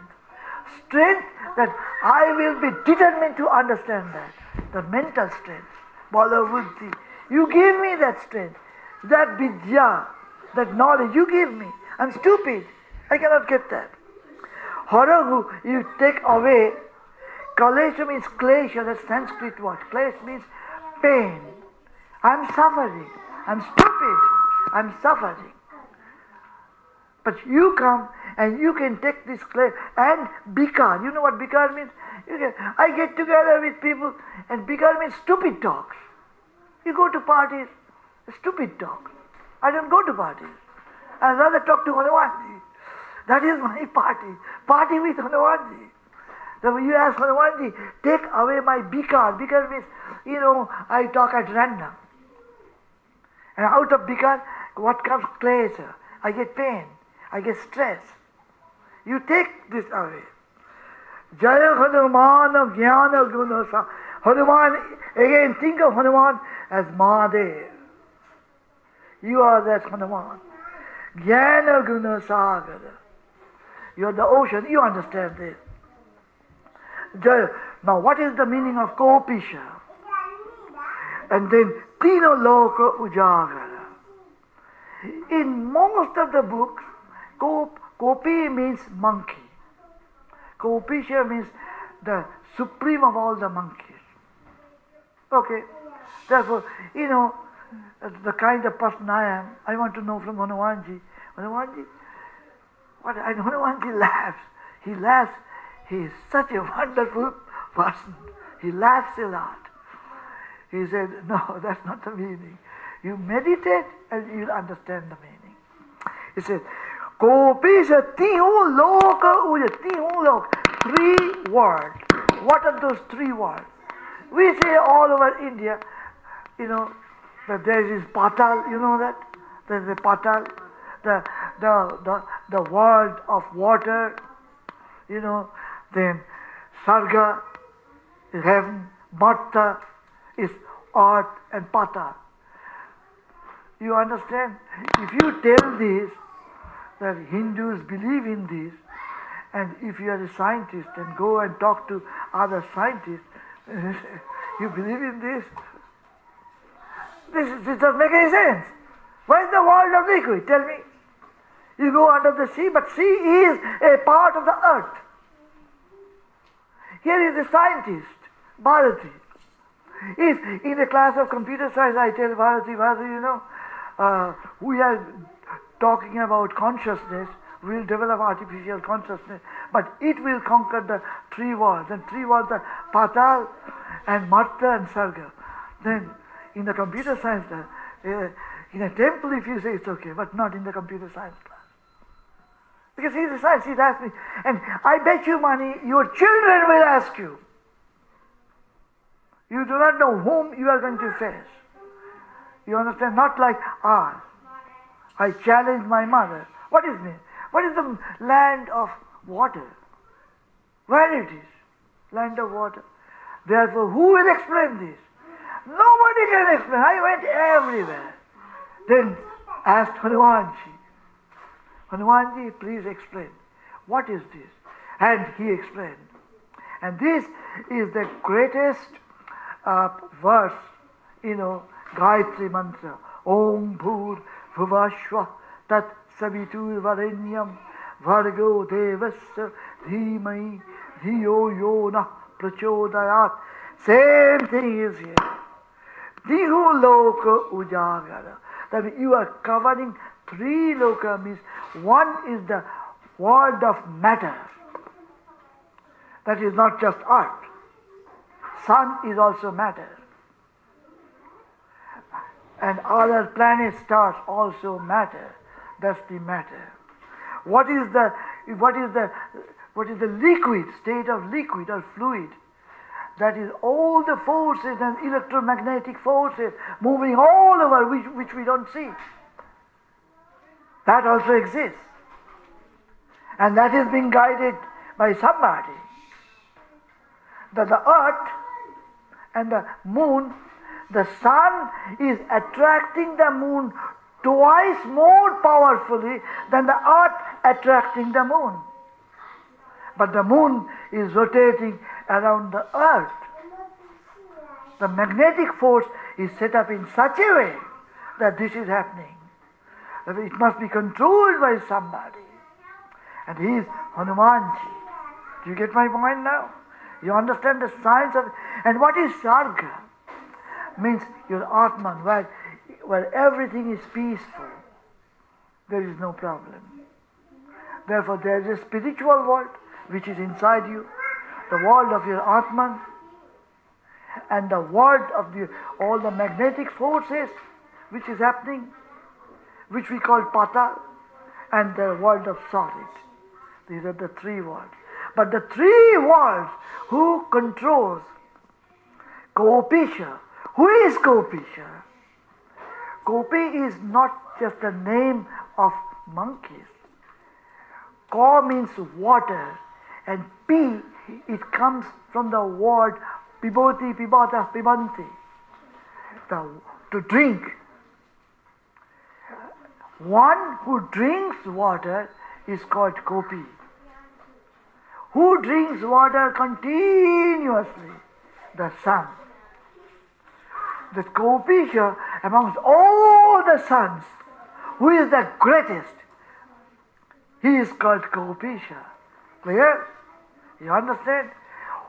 Strength that I will be determined to understand that. The mental strength. Bala buddhi. You give me that strength. That vidya. That knowledge you give me. I'm stupid. I cannot get that. Harahu, you take away. Kalesha means klesha. That's Sanskrit word. Klesha means pain. I'm suffering. I'm stupid. I'm suffering. But you come and you can take this clay and bikar. You know what bikar means? I get together with people and bikar means stupid talks. You go to parties, stupid talk. I don't go to parties. I'd rather talk to Hanumanji. That is my party. Party with Hanumanji. So you ask Hanumanji, take away my bikar. Bikar means, I talk at random. And out of bikar, what comes? Klesha. I get pain. I get stress. You take this away. Jaya Hanuman Jnana Gunasa. Hanuman, again think of Hanuman as Mahadev. You are that Hanuman. Jnana Gunasagara. You are the ocean. You understand this. Jaya. Now what is the meaning of Kopisha? And then Tino Loka Ujagara. In most of the books, Kopi means monkey. Kopisha means the supreme of all the monkeys. Okay. Therefore, the kind of person I am, I want to know from Hanumanji. Hanumanji, and Hanumanji laughs. He laughs. He is such a wonderful person. He laughs a lot. He said, no, that's not the meaning. You meditate and you'll understand the meaning. He says, Kopisha tihu loka uja, tihu loka. 3 words. What are those 3 words? We say all over India, that there is patal, you know that? There is a patal, the world of water, then sarga is heaven, marta is earth and patal. You understand? If you tell this, that Hindus believe in this, and if you are a scientist and go and talk to other scientists, you believe in this? This doesn't make any sense. Where is the world of liquid? Tell me. You go under the sea, but sea is a part of the earth. Here is a scientist, Bharati. If in a class of computer science I tell Bharati, we are talking about consciousness, we will develop artificial consciousness, but it will conquer the 3 worlds, and 3 worlds are Patal and Marta and Sarga. Then in the computer science class, in a temple if you say it's okay, but not in the computer science class. Because he's a science, he'd ask me, and I bet you money, your children will ask you. You do not know whom you are going to face. You understand? Not like ours. I challenged my mother. What is it? What is the land of water? Where it is? Land of water. Therefore, who will explain this? Nobody can explain. I went everywhere. Then asked Hanumanji. Hanumanji, please explain. What is this? And he explained. And this is the greatest verse, Gayatri Mantra. Om Bhur Bhuvashva Tat Savitur Varenyam Vargo Devasya Dhimai Dhiyo Yona Prachodayat. Same thing is here. Dihu Loka Ujagara. That you are covering 3 loka, means one is the world of matter. That is not just earth. Sun is also matter. And other planets, stars also matter. That's the matter. What is the liquid, state of liquid or fluid? That is all the forces and electromagnetic forces moving all over which we don't see. That also exists. And that is being guided by somebody. That the earth and the moon, the sun is attracting the moon twice more powerfully than the earth attracting the moon. But the moon is rotating around the earth. The magnetic force is set up in such a way that this is happening. It must be controlled by somebody. And he is Hanumanji. Do you get my point now? You understand the science of it. And what is Sarga? Means your Atman, where everything is peaceful. There is no problem. Therefore there is a spiritual world which is inside you, the world of your Atman, and the world of all the magnetic forces which is happening, which we call Patal, and the world of solid. These are the 3 worlds. But the 3 worlds, who controls? Kopisha. Who is Kopisha? Kopi is not just a name of monkeys. Ko means water, and Pi, it comes from the word piboti, pibata, pibanti, to drink. One who drinks water is called Kopi. Who drinks water continuously? The sun. The Kopisha, amongst all the suns, who is the greatest? He is called Kopisha. Clear? You understand?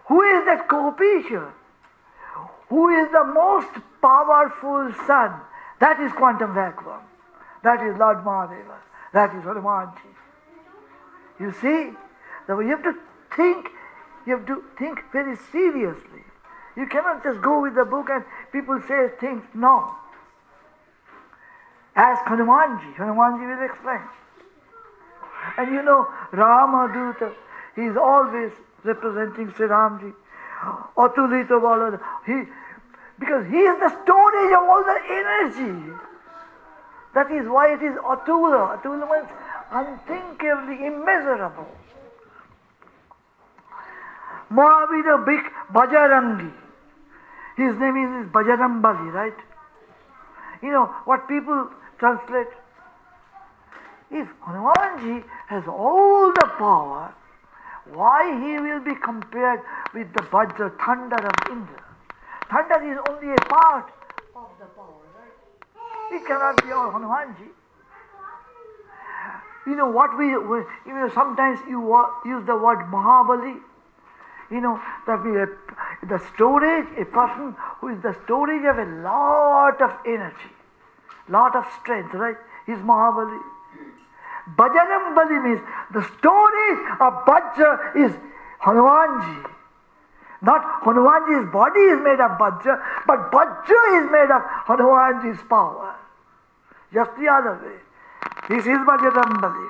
Who is that Kopisha? who is the most powerful sun. That is quantum vacuum. That is Lord Mahadeva. That is Hanumanji. You see, you have to think very seriously. You cannot just go with the book and people say things. No. Ask Hanumanji. Hanumanji will explain. And you know, Ramaduta, he is always representing Sri Ramji. Atulita Balada. Because he is the storage of all the energy. That is why it is Atula. Atula means unthinkably immeasurable. Mahavira Bhik Bajarangi. His name is Bajarambali, right? You know what people translate? If Hanumanji has all the power, why he will be compared with the Vajra thunder of Indra? Thunder is only a part of the power, right? It cannot be all Hanumanji. You know what sometimes you use the word Mahabali. You know, that means the storage, a person who is the storage of a lot of energy, lot of strength, right? He's Mahabali. Bajarambali means the storage of Vajra is Hanumanji. Not Hanumanji's body is made of Vajra, but Vajra is made of Hanumanji's power. Just the other way. This is Bajarambali.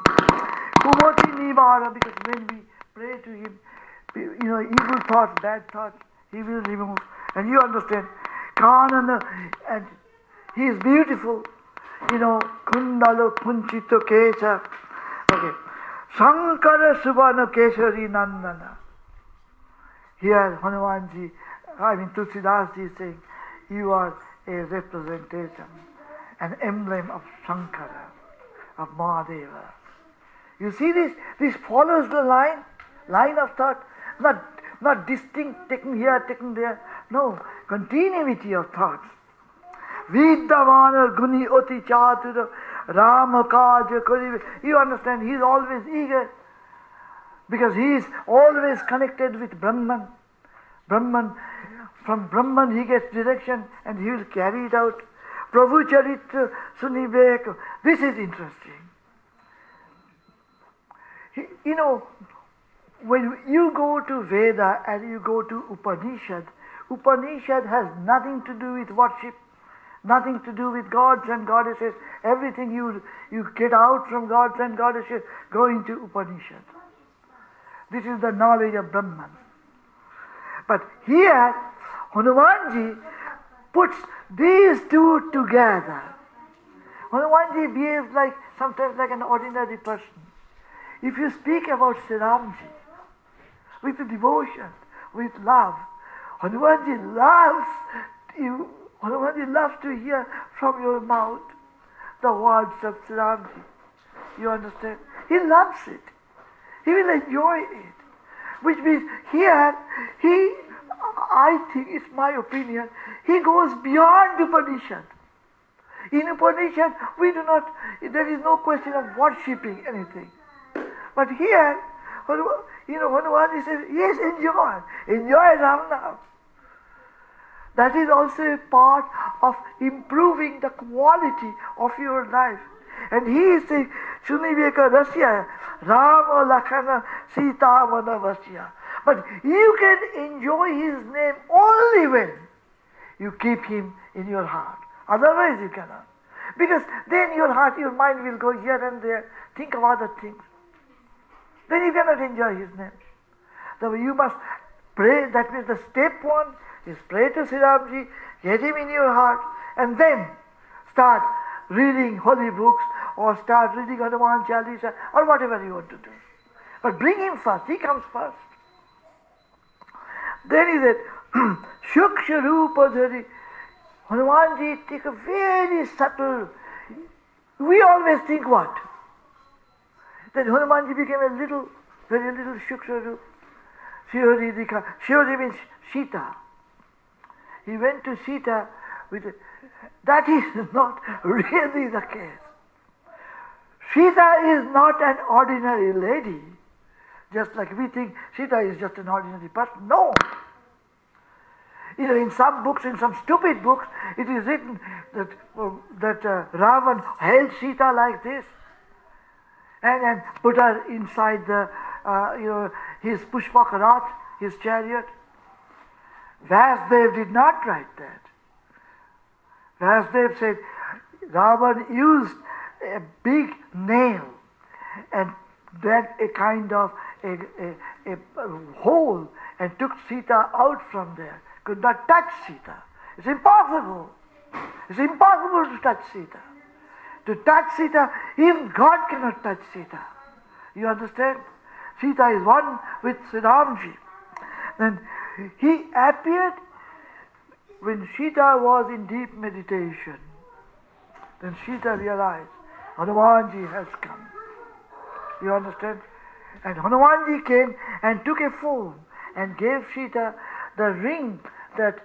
Kumoti Nivara, because when we pray to him, you know, evil thoughts, bad thoughts, he will remove. And you understand, Kanana, and he is beautiful. You know, Kundalo Punchito Kesha. Okay. Shankara Subhana Keshari Nandana. Here Hanumanji, Tulsidas ji is saying, you are a representation, an emblem of Shankara, of Mahadeva. You see this? This follows the line of thought, not distinct, taken here, taken there. No, continuity of thoughts. Vidyamana Guni Oti Chatura Rama Kaja Karive. You understand, he is always eager because he is always connected with Brahman. From Brahman he gets direction and he will carry it out. Prabhu Charitra Sunibek. This is interesting. You know, when you go to Veda and you go to Upanishad has nothing to do with worship, nothing to do with gods and goddesses. Everything you get out from gods and goddesses go into Upanishad. This is the knowledge of Brahman. But here, Hanumanji puts these two together. Hanumanji behaves sometimes like an ordinary person. If you speak about Sri Ramji with devotion, with love, Hanumanji loves you. Hanumanji loves to hear from your mouth the words of Sri Ramji. You understand? He loves it. He will enjoy it. Which means here, I think, it's my opinion, he goes beyond Upanishad. In Upanishad, there is no question of worshipping anything. But here, Hanuman says, yes, enjoy Ram now. That is also a part of improving the quality of your life. And he is saying, Suniveka Rasya, Rama Lakhana Sita Manavasya. But you can enjoy his name only when you keep him in your heart. Otherwise you cannot. Because then your heart, your mind will go here and there, think of other things. Then you cannot enjoy his name. So you must pray. That means the step one is pray to Sri Ramji, get him in your heart, and then start reading holy books or start reading Hanuman Chalisa or whatever you want to do. But bring him first. He comes first. Then he said, Shuksha Rupa Dhari. Hanumanji take a very subtle. We always think what? That Hanumanji became very little Shuksha Rupa. Shihari means Sita. He went to Sita that is not really the case. Sita is not an ordinary lady. Just like we think Sita is just an ordinary person. No. in some books, in some stupid books, it is written that Ravan held Sita like this and put her inside his Pushpak Rath, his chariot. Vasudev did not write that. Vasudev said Ravan used a big nail and then a kind of a hole and took Sita out from there. Could not touch Sita. It's impossible. It's impossible to touch Sita. To touch Sita, even God cannot touch Sita. You understand? Sita is one with Sri Ramji. Then he appeared when Sita was in deep meditation. Then Sita realized Hanumanji has come. You understand? And Hanumanji came and took a form and gave Sita the ring that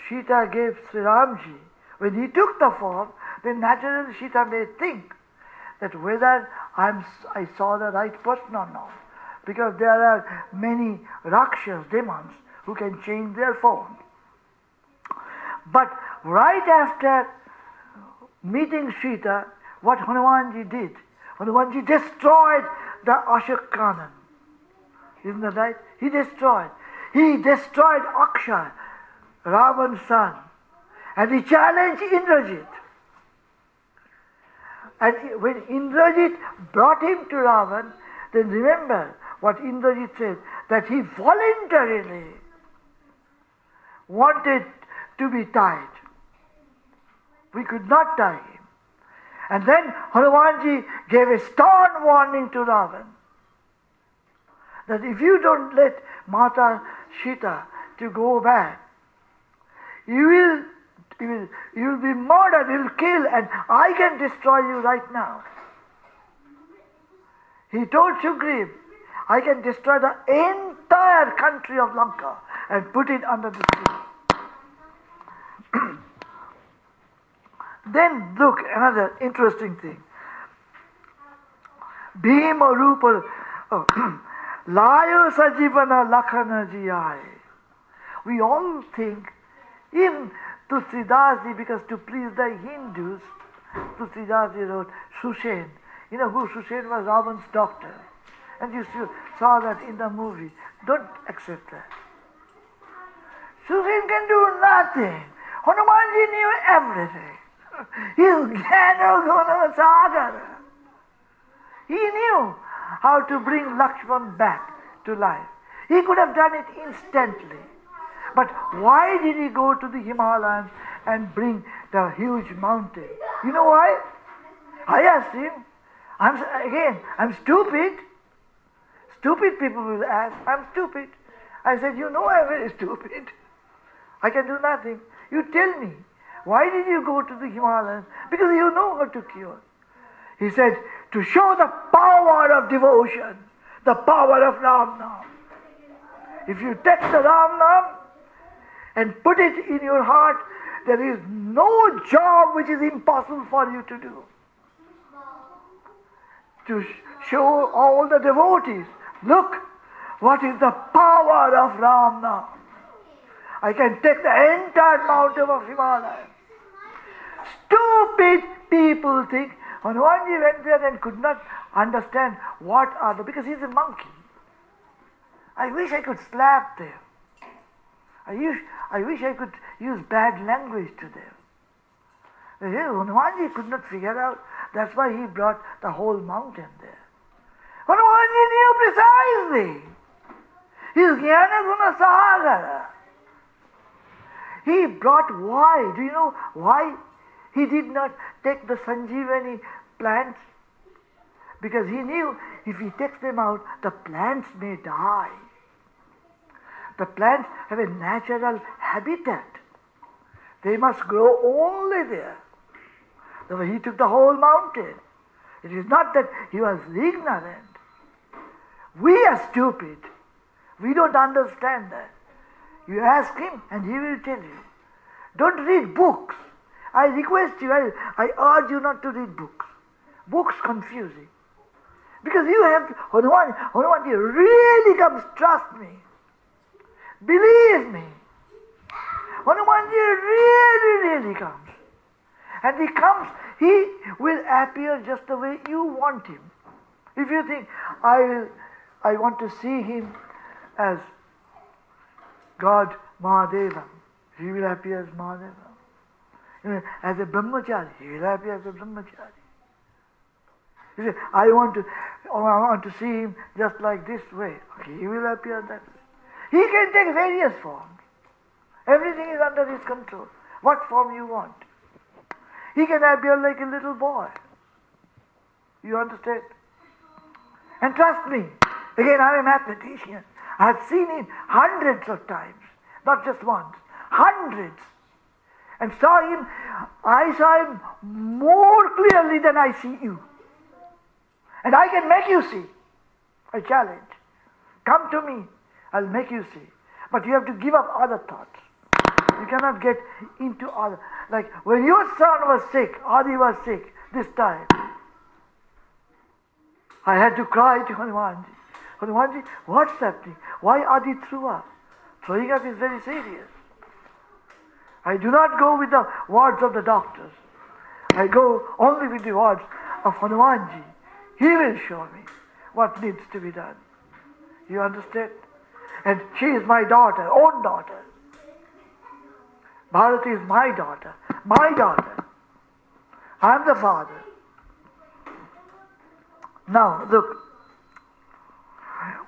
Sita gave Sri Ramji. When he took the form, then naturally Sita may think that whether I saw the right person or not. Because there are many Rakshas, demons, who can change their form. But right after meeting Sita, what Hanumanji did? Hanumanji destroyed the Ashok Kanan. Isn't that right? He destroyed Akshay, Ravan's son. And he challenged Indrajit. And when Indrajit brought him to Ravan, then remember what Indrajit said, that he voluntarily wanted to be tied. We could not tie him. And then Hanumanji gave a stern warning to Ravan that if you don't let Mata Sita to go back, you will be murdered, you will kill, and I can destroy you right now. He told Sugriv, I can destroy the entire country of Lanka and put it under the sea. Then look, another interesting thing. Bhima Rupa Layo Sajivana Lakhana Jiyai. We all think, even Tulsidas, because to please the Hindus, Tulsidas wrote Sushen. You know who Sushen was? Ravan's doctor. And you saw that in the movie. Don't accept that. Sushen can do nothing. Hanumanji knew everything. He's Jnana Guna Sagara. He knew how to bring Lakshman back to life. He could have done it instantly. But why did he go to the Himalayas and bring the huge mountain? You know why? I asked him. I'm stupid. Stupid people will ask, I'm stupid. I said, you know I'm very stupid. I can do nothing. You tell me, why did you go to the Himalayas? Because you know how to cure. He said, to show the power of devotion, the power of Ram Nam. If you take the Ram Nam and put it in your heart, there is no job which is impossible for you to do. To show all the devotees, look, what is the power of Ram Nam. I can take the entire mountain of Himalaya. Stupid people think Hanumanji went there and could not understand what are the, because he's a monkey. I wish I could slap them. I wish I could use bad language to them. Hanumanji could not figure out. That's why he brought the whole mountain there. Hanumanji knew precisely. He's Jnana Guna Sagara. He brought why? Do you know why he did not take the Sanjeevani plants? Because he knew if he takes them out, the plants may die. The plants have a natural habitat. They must grow only there. So he took the whole mountain. It is not that he was ignorant. We are stupid. We don't understand that. You ask him and he will tell you. Don't read books. I request you, I urge you not to read books. Books confusing. Because you have, Hanumanji really comes, trust me. Believe me. Hanumanji really comes. And he comes, he will appear just the way you want him. If you think, I want to see him as God Mahadeva, he will appear as Mahadeva. As a brahmachari, he will appear as a brahmachari. You say, I want to see him just like this way. Okay, he will appear that way. He can take various forms. Everything is under his control. What form you want. He can appear like a little boy. You understand? And trust me, again I am a mathematician. I have seen him hundreds of times, not just once, hundreds. And I saw him more clearly than I see you. And I can make you see. I challenge. Come to me, I'll make you see. But you have to give up other thoughts. You cannot get into other. Like when your son was sick, Adi was sick this time, I had to cry to Hanumanji. Hanumanji, what's happening? Why Adi threw up? Throwing up is very serious. I do not go with the words of the doctors. I go only with the words of Hanumanji. He will show me what needs to be done. You understand? And she is my daughter, own daughter. Bharati is my daughter. I am the father. Now, look.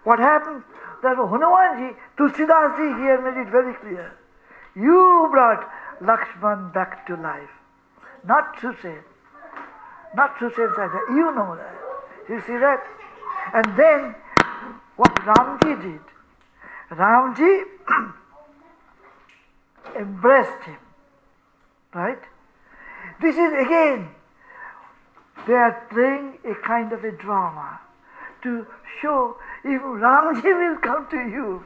What happened? That Hanumanji, Tulsidasji here made it very clear. You brought Lakshman back to life. Not Susen. Not Susen said that. You know that. You see that? And then, what Ramji did. Ramji embraced him. Right? This is again, they are playing a kind of a drama to show if Ramji will come to you,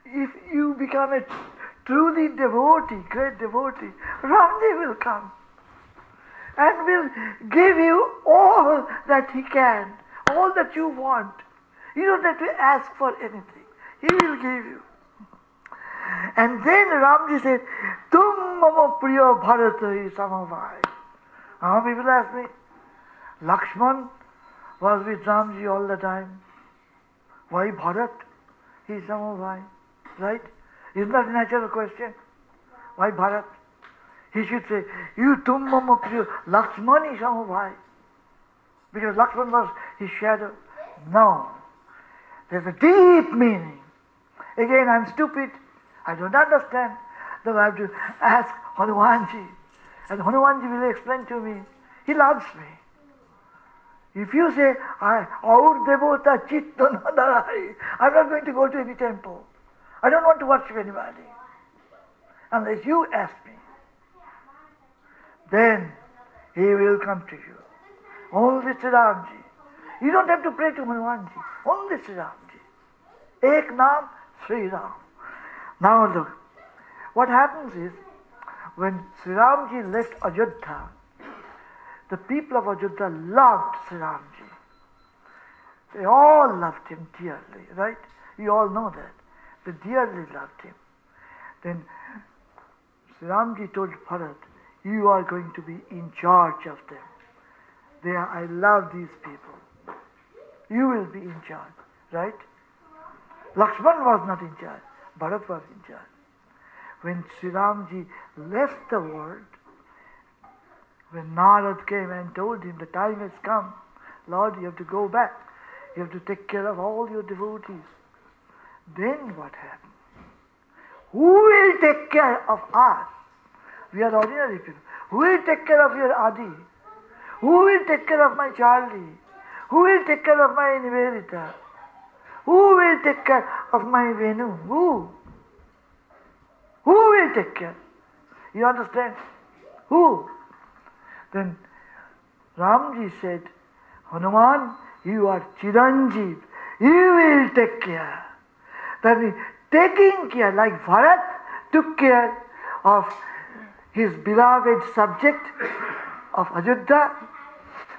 if you become a truly devotee, great devotee, Ramji will come and will give you all that he can, all that you want. You don't have to ask for anything. He will give you. And then Ramji said, Tum mama priya bharata hi samavai. People ask me, Lakshman was with Ramji all the time. Why Bharat? He is samavai. Right? Isn't that a natural question? Why Bharat? He should say, you tum mama priya, Lakshman is samavai. Because Lakshman was his shadow. No. There's a deep meaning. Again, I'm stupid. I don't understand. Then I have to ask Hanumanji. And Hanumanji will explain to me. He loves me. If you say, Aur devota chitta nadarai, I'm not going to go to any temple. I don't want to worship anybody. Unless you ask me. Then he will come to you. Only Sri Ramji. You don't have to pray to Hanumanji. Only Sri Ramji. Ek naam Sri Ram. Now look, what happens is, when Sri Ramji left Ajodhya, the people of Ajodhya loved Sri Ramji. They all loved him dearly, right? You all know that. They dearly loved him. Then Sri Ramji told Bharat, you are going to be in charge of them. I love these people. You will be in charge, right? Lakshman was not in charge. Bharat was in charge. When Sri Ramji left the world, when Narad came and told him the time has come, Lord, you have to go back. You have to take care of all your devotees. Then what happened? Who will take care of us? We are ordinary people. Who will take care of your Adi? Who will take care of my Charlie? Who will take care of my Nivedita? Who will take care of my Venu? Who? Who will take care? You understand? Who? Then Ramji said, Hanuman, you are Chiranjeev. You will take care. That means taking care, like Bharat took care of his beloved subject of Ajodhya,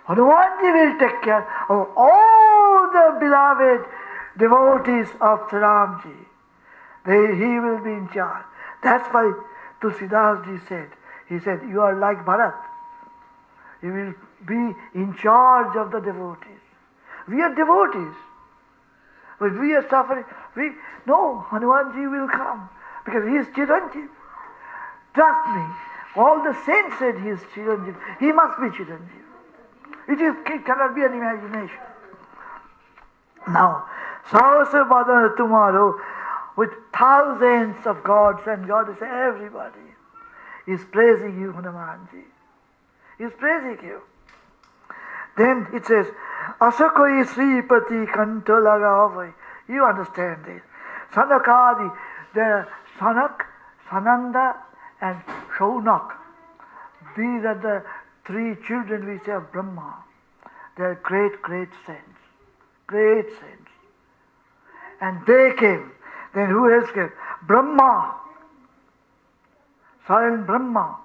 Hanumanji will take care of all the beloved devotees of Sri Ramji. He will be in charge. That's why Tulsidas ji said, he said, you are like Bharat. You will be in charge of the devotees. We are devotees. But we are suffering. No, Hanumanji will come because he is Chiranjeev. Trust me, all the saints said he is Chiranjeev. He must be Chiranjeev. It cannot be an imagination. Now, Sahasa Badana tomorrow, with thousands of gods and goddesses, everybody is praising you, Hanumanji. He is praising you. Then it says, Asakoi Sripati Kanto Lagavai. You understand this. Sanakadi, there are Sanak, Sananda, and Shaunak. These are the three children we say of Brahma. They are great, great saints. Great saints. And they came. Then who else came? Brahma. Silent Brahma.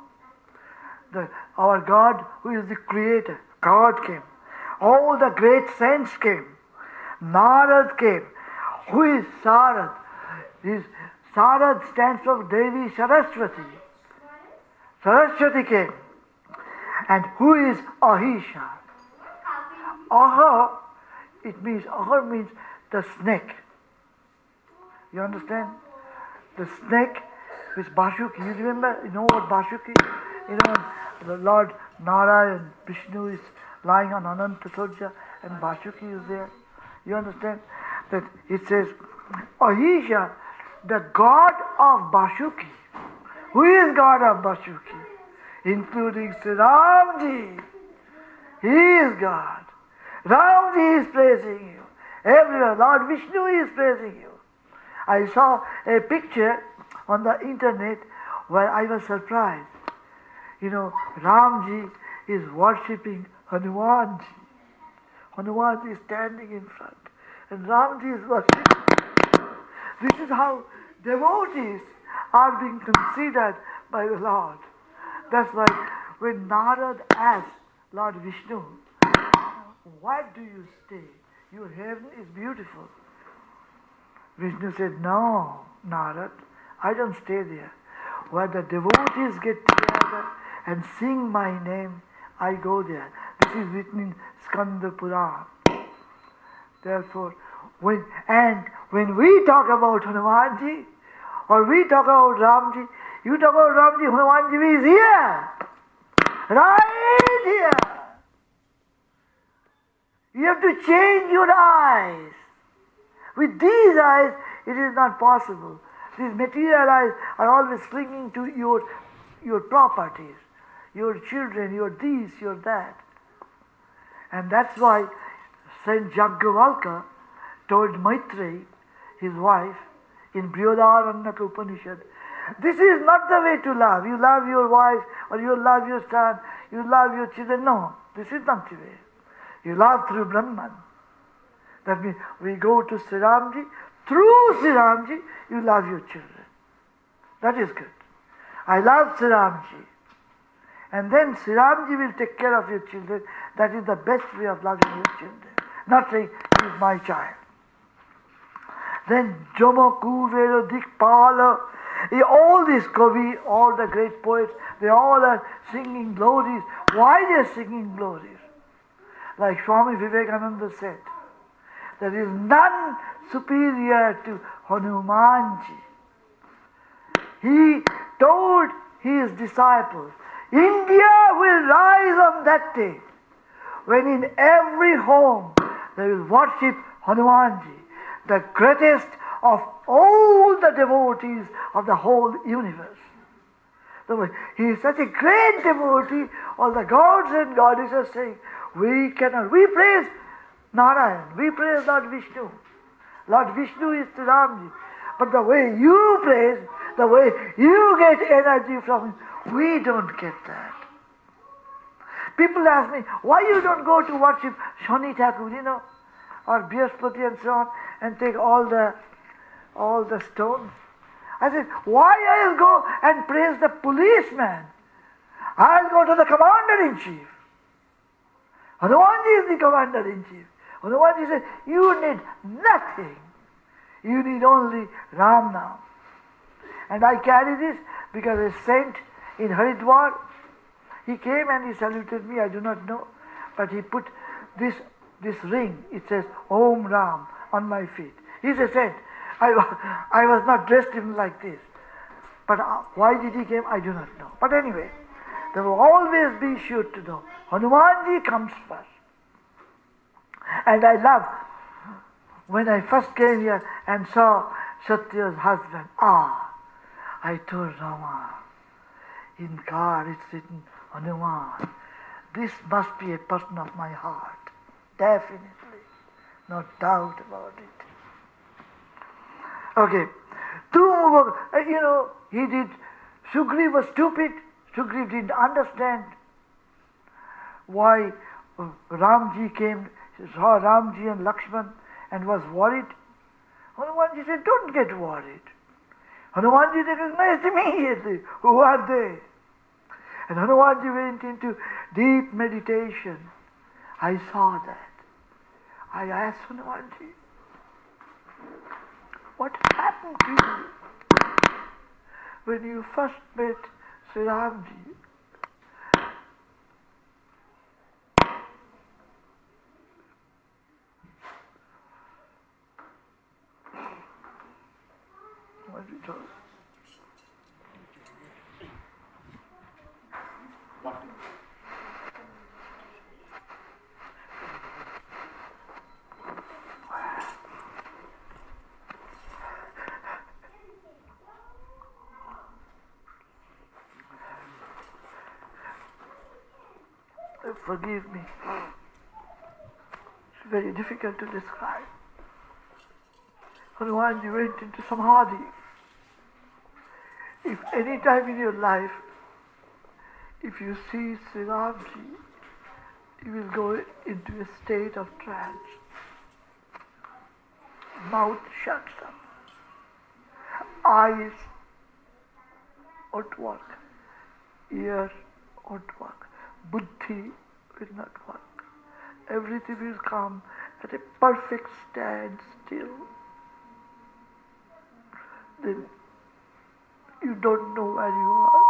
Our God who is the creator. God came. All the great saints came. Narad came. Who is Sarad? Sarad stands for Devi Saraswati. Saraswati came. And who is Ahisha? Aha, Aha means the snake. You understand? The snake with Bashuki. You remember? You know what Bashuki? You know, the Lord Narayan, Vishnu is lying on Ananta Surya and Bashuki is there. You understand? That it says, Ahisha, the god of Bashuki. Who is god of Bashuki? Including Sri Ramji. He is God. Ramji is praising you. Everywhere, Lord Vishnu is praising you. I saw a picture on the internet where I was surprised. You know, Ramji is worshipping Hanumanji. Hanumanji is standing in front and Ramji is worshipping. This is how devotees are being considered by the Lord. That's why when Narad asked Lord Vishnu, where do you stay? Your heaven is beautiful. Vishnu said, no, Narad, I don't stay there. Where the devotees get together and sing my name, I go there. This is written in Skanda Purana. Therefore, when we talk about Hanumanji, or we talk about Ramji, you talk about Ramji, Hanumanji is here. Right here. You have to change your eyes. With these eyes, it is not possible. These material eyes are always clinging to your properties, your children, your this, your that. And that's why Saint Jaggavalka told Maitreyi, his wife, in Brihadaranyaka Upanishad, this is not the way to love. You love your wife, or you love your son, you love your children. No, this is not the way. You love through Brahman. That means we go to Sri Ramji. Through Sri Ramji, you love your children. That is good. I love Sri Ramji. And then Sri Ramji will take care of your children. That is the best way of loving your children. Not saying, he is my child. Then Joma Kuvero Dikpala. All these Kavi, all the great poets, they all are singing glories. Why they are singing glories? Like Swami Vivekananda said, there is none superior to Hanumanji. He told his disciples, India will rise on that day when in every home they will worship Hanumanji, the greatest of all the devotees of the whole universe. He is such a great devotee, all the gods and goddesses saying, we praise Narayan, we praise Lord Vishnu. Lord Vishnu is Sri Ramji. But the way you praise, the way you get energy from him, we don't get that. People ask me, why you don't go to worship Shani Thakur, or Brihaspati and so on, and take all the stones? I said, why I'll go and praise the policeman? I'll go to the commander-in-chief. Hanumanji is the commander-in-chief. Hanumanji said, you need nothing. You need only Ram Nam. And I carry this because a saint in Haridwar, he came and he saluted me, I do not know, but he put this ring, it says Om Ram, on my feet. He's a saint. I was not dressed even like this. But why did he come? I do not know. But anyway, there will always be sure to know. Hanumanji comes first. And I love when I first came here and saw Satya's husband. I told Rama, in God it's written Hanuman. This must be a person of my heart. Definitely. No doubt about it. Okay. He did. Sugriv was stupid. Sugriv didn't understand why Ramji came, saw Ramji and Lakshman and was worried. Hanumanji said, don't get worried. Hanumanji recognized immediately, who are they? And Hanumanji went into deep meditation. I saw that. I asked Hanumanji, what happened to you when you first met Sri Ramji? What did you tell? Forgive me. It's very difficult to describe. Hanumanji went into samadhi. If any time in your life, if you see Sri Ramji, you will go into a state of trance. Mouth shuts up. Eyes won't work. Ears won't work. Buddhi will not work. Everything will come at a perfect standstill. Then you don't know where you are.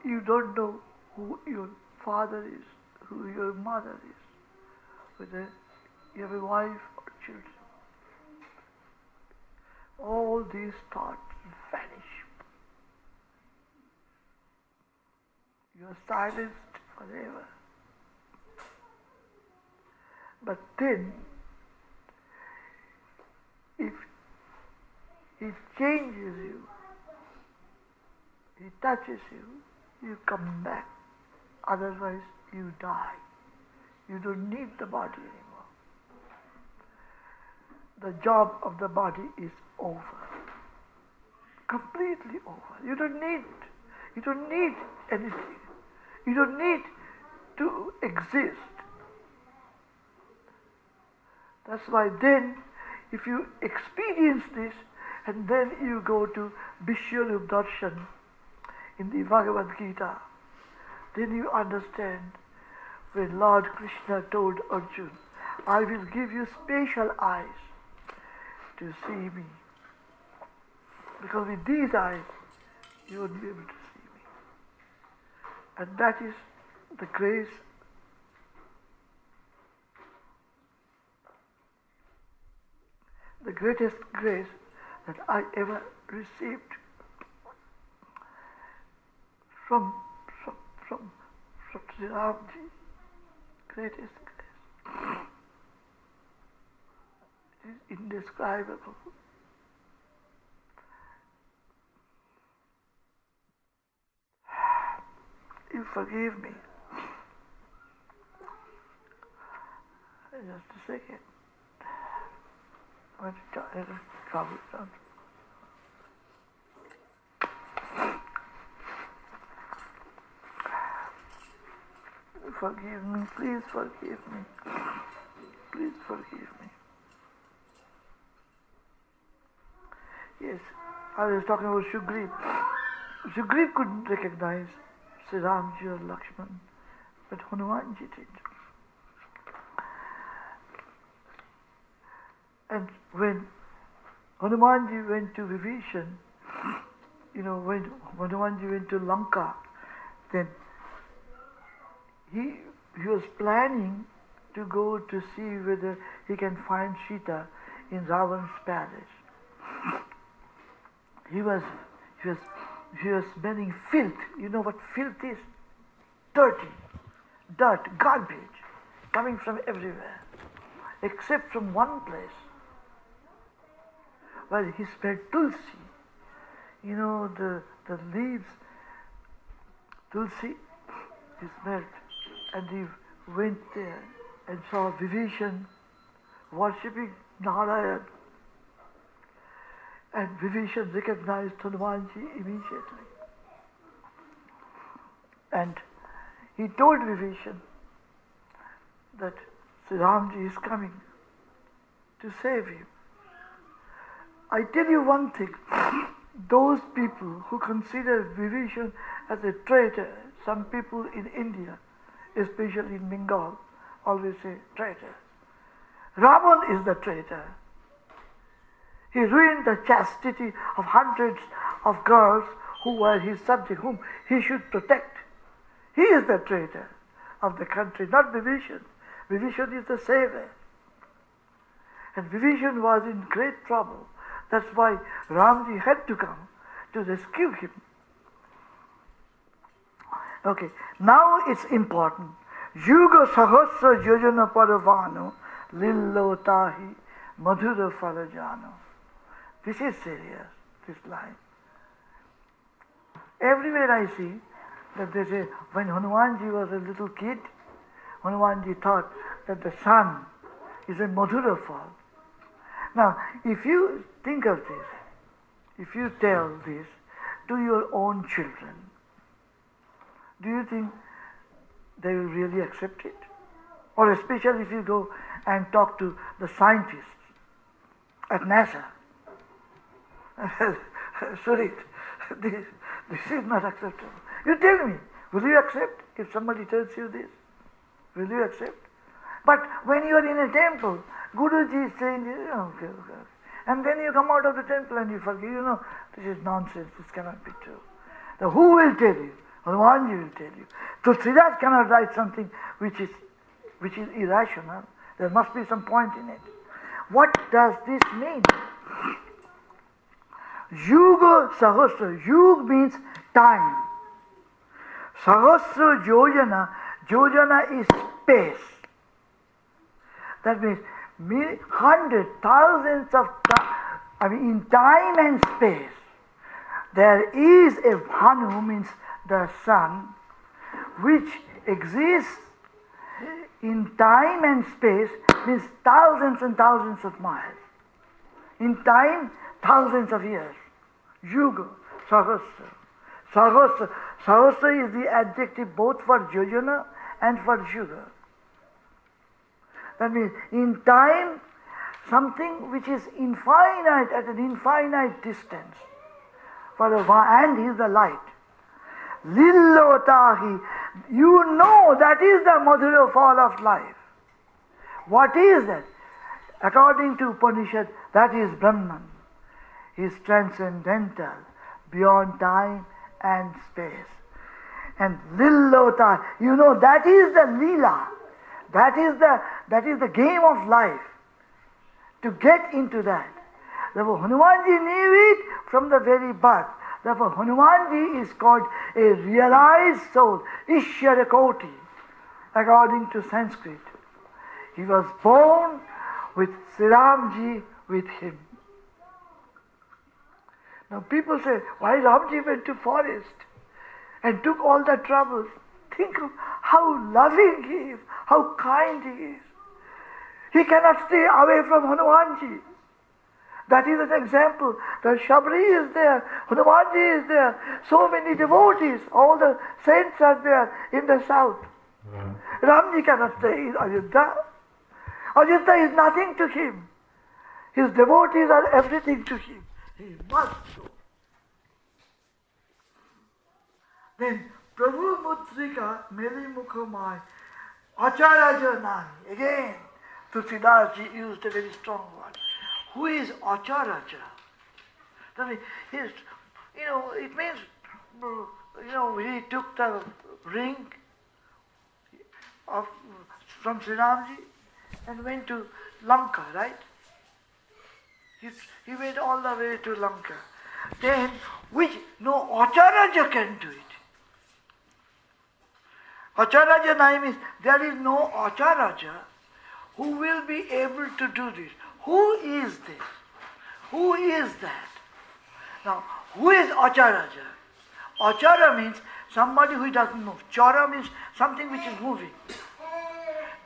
You don't know who your father is, who your mother is, whether you have a wife or children. All these thoughts vanish. You are silenced forever. But then, if he changes you, he touches you, you come back. Otherwise, you die. You don't need the body anymore. The job of the body is over. Completely over. You don't need anything. You don't need to exist. That's why then, if you experience this, and then you go to Vishwarup Darshan in the Bhagavad Gita, then you understand when Lord Krishna told Arjuna, I will give you special eyes to see me. Because with these eyes, you won't be able to see me. And that is the grace the greatest grace that I ever received from Sri Ramji. Greatest grace. It is indescribable. You forgive me. Just a second. I want to calm it down. Forgive me, please forgive me. Please forgive me. Yes, I was talking about Sugriv. Sugriv couldn't recognize Sri Ramji or Lakshman, but Hanumanji did. And when Hanumanji went to Vibhishan, when Hanumanji went to Lanka, then he was planning to go to see whether he can find Sita in Ravan's palace. He was smelling filth. You know what filth is? Dirty, dirt, garbage, coming from everywhere, except from one place. Well, he smelled tulsi. The leaves, tulsi, he smelled. And he went there and saw Vibhishan worshipping Narayan. And Vibhishan recognized Hanumanji immediately. And he told Vibhishan that Sri Ramji is coming to save him. I tell you one thing, those people who consider Vibhishan as a traitor, some people in India, especially in Bengal, always say traitor. Ravan is the traitor. He ruined the chastity of hundreds of girls who were his subject, whom he should protect. He is the traitor of the country, not Vibhishan. Vibhishan is the savior. And Vibhishan was in great trouble. That's why Ramji had to come to rescue him. Okay, now it's important. Yuga sahasra yojana paravano lillo tahi madhura falajano. This is serious, this line. Everywhere I see that they say, when Hanumanji was a little kid, Hanumanji thought that the sun is a Madhura fall. Now, if you think of this, if you tell this to your own children, do you think they will really accept it? Or especially if you go and talk to the scientists at NASA. Suhrit, this is not acceptable. You tell me, will you accept if somebody tells you this? Will you accept? But when you are in a temple, Guruji is saying, okay. And then you come out of the temple and you forget, this is nonsense, this cannot be true. Now who will tell you? Hanumanji will tell you. So Sridhar cannot write something which is irrational. There must be some point in it. What does this mean? Yuga sahasra. Yug means time. Sahasra yojana. Yojana is space. That means hundreds, thousands of in time and space. There is a Hanu, means the sun, which exists in time and space, means thousands and thousands of miles. In time, thousands of years. Yuga, sahasra. Sahasra is the adjective both for yojana and for yuga. That means in time, something which is infinite at an infinite distance. And he is the light. Lillotahi, that is the Madhura fall of life. What is that? According to Upanishad, that is Brahman. He is transcendental, beyond time and space. And Lillota, that is the Leela. That is the game of life. To get into that. Therefore, Hanumanji knew it from the very birth. Therefore, Hanumanji is called a realized soul, Ishvara Koti, according to Sanskrit. He was born with Sri Ramji with him. Now people say, why Ramji went to forest and took all the troubles? Think of how loving he is, how kind he is. He cannot stay away from Hanumanji. That is an example. The Shabri is there, Hanumanji is there, so many devotees, all the saints are there in the south. Ramji cannot stay in Ayodhya. Ayodhya is nothing to him. His devotees are everything to him. He must go. Then, Prabhu Mutrika Meli Mukhamai Acharya Nani. Again, Tulsidas ji used a very strong word. Who is Acharya? That means it means, he took the ring from Sri Ramji and went to Lanka, right? He went all the way to Lanka. Then, which no Acharya can do it. Acharya Nai means there is no Acharya who will be able to do this. Who is this? Who is that? Now, who is Acharya? Acharya means somebody who doesn't move. Chara means something which is moving.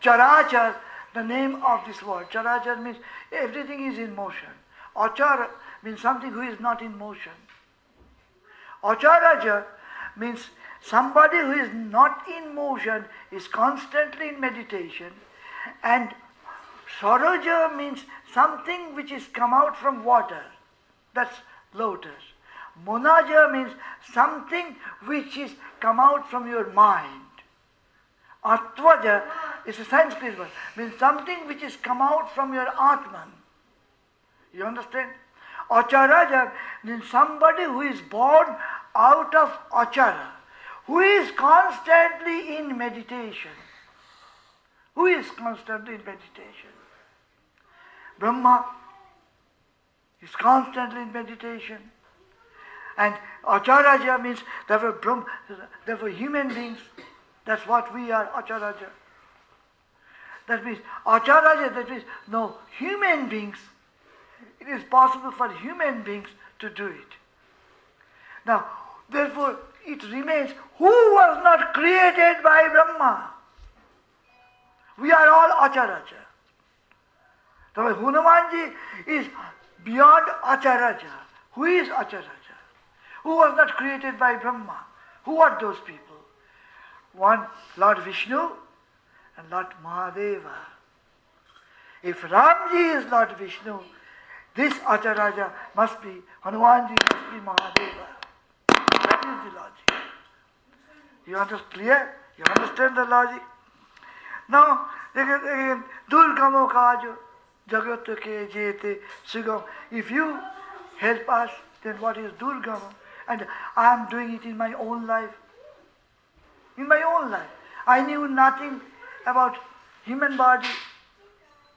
Charachar, the name of this word. Charachar means everything is in motion. Achara means something who is not in motion. Acharya means somebody who is not in motion, is constantly in meditation. And Saroja means something which is come out from water. That's lotus. Monaja means something which is come out from your mind. Atvaja is a Sanskrit word, means something which is come out from your Atman. You understand? Acharya means somebody who is born out of Achara, who is constantly in meditation. Who is constantly in meditation? Brahma is constantly in meditation. And Acharya means there were human beings. That's what we are, Acharya. That means Acharya, that means no human beings. It is possible for human beings to do it. Now, therefore, it remains, who was not created by Brahma? We are all Acharya. So Hanumanji is beyond Acharya. Who is Acharya? Who was not created by Brahma? Who are those people? One, Lord Vishnu and Lord Mahadeva. If Ramji is Lord Vishnu, this Acharya must be, Hanumanji must be Mahadeva. That is the logic. You understand clear? You understand the logic? Now, again, Durgamo Kajo, Jagat ke jete sugam. If you help us, then what is Durgamo? And I am doing it in my own life. In my own life. I knew nothing about human body.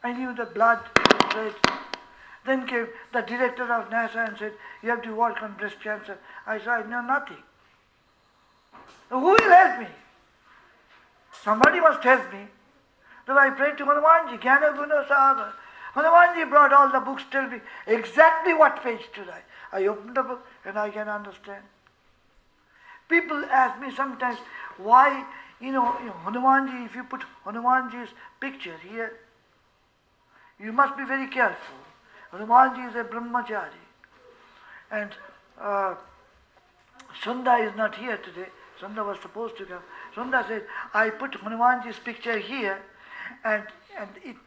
I knew the blood, red. Then came the director of NASA and said, you have to work on breast cancer. I said, I know nothing. So who will help me? Somebody must help me. So I prayed to Hanumanji, Jnana Guna Sagar. Hanumanji brought all the books, tell me exactly what page to write. I opened the book and I can understand. People ask me sometimes, why, Hanumanji, if you put Hanumanji's picture here, you must be very careful. Hanumanji is a brahmachari. And Sunda is not here today. Sunda was supposed to come. Sunda said, I put Hanumanji's picture here and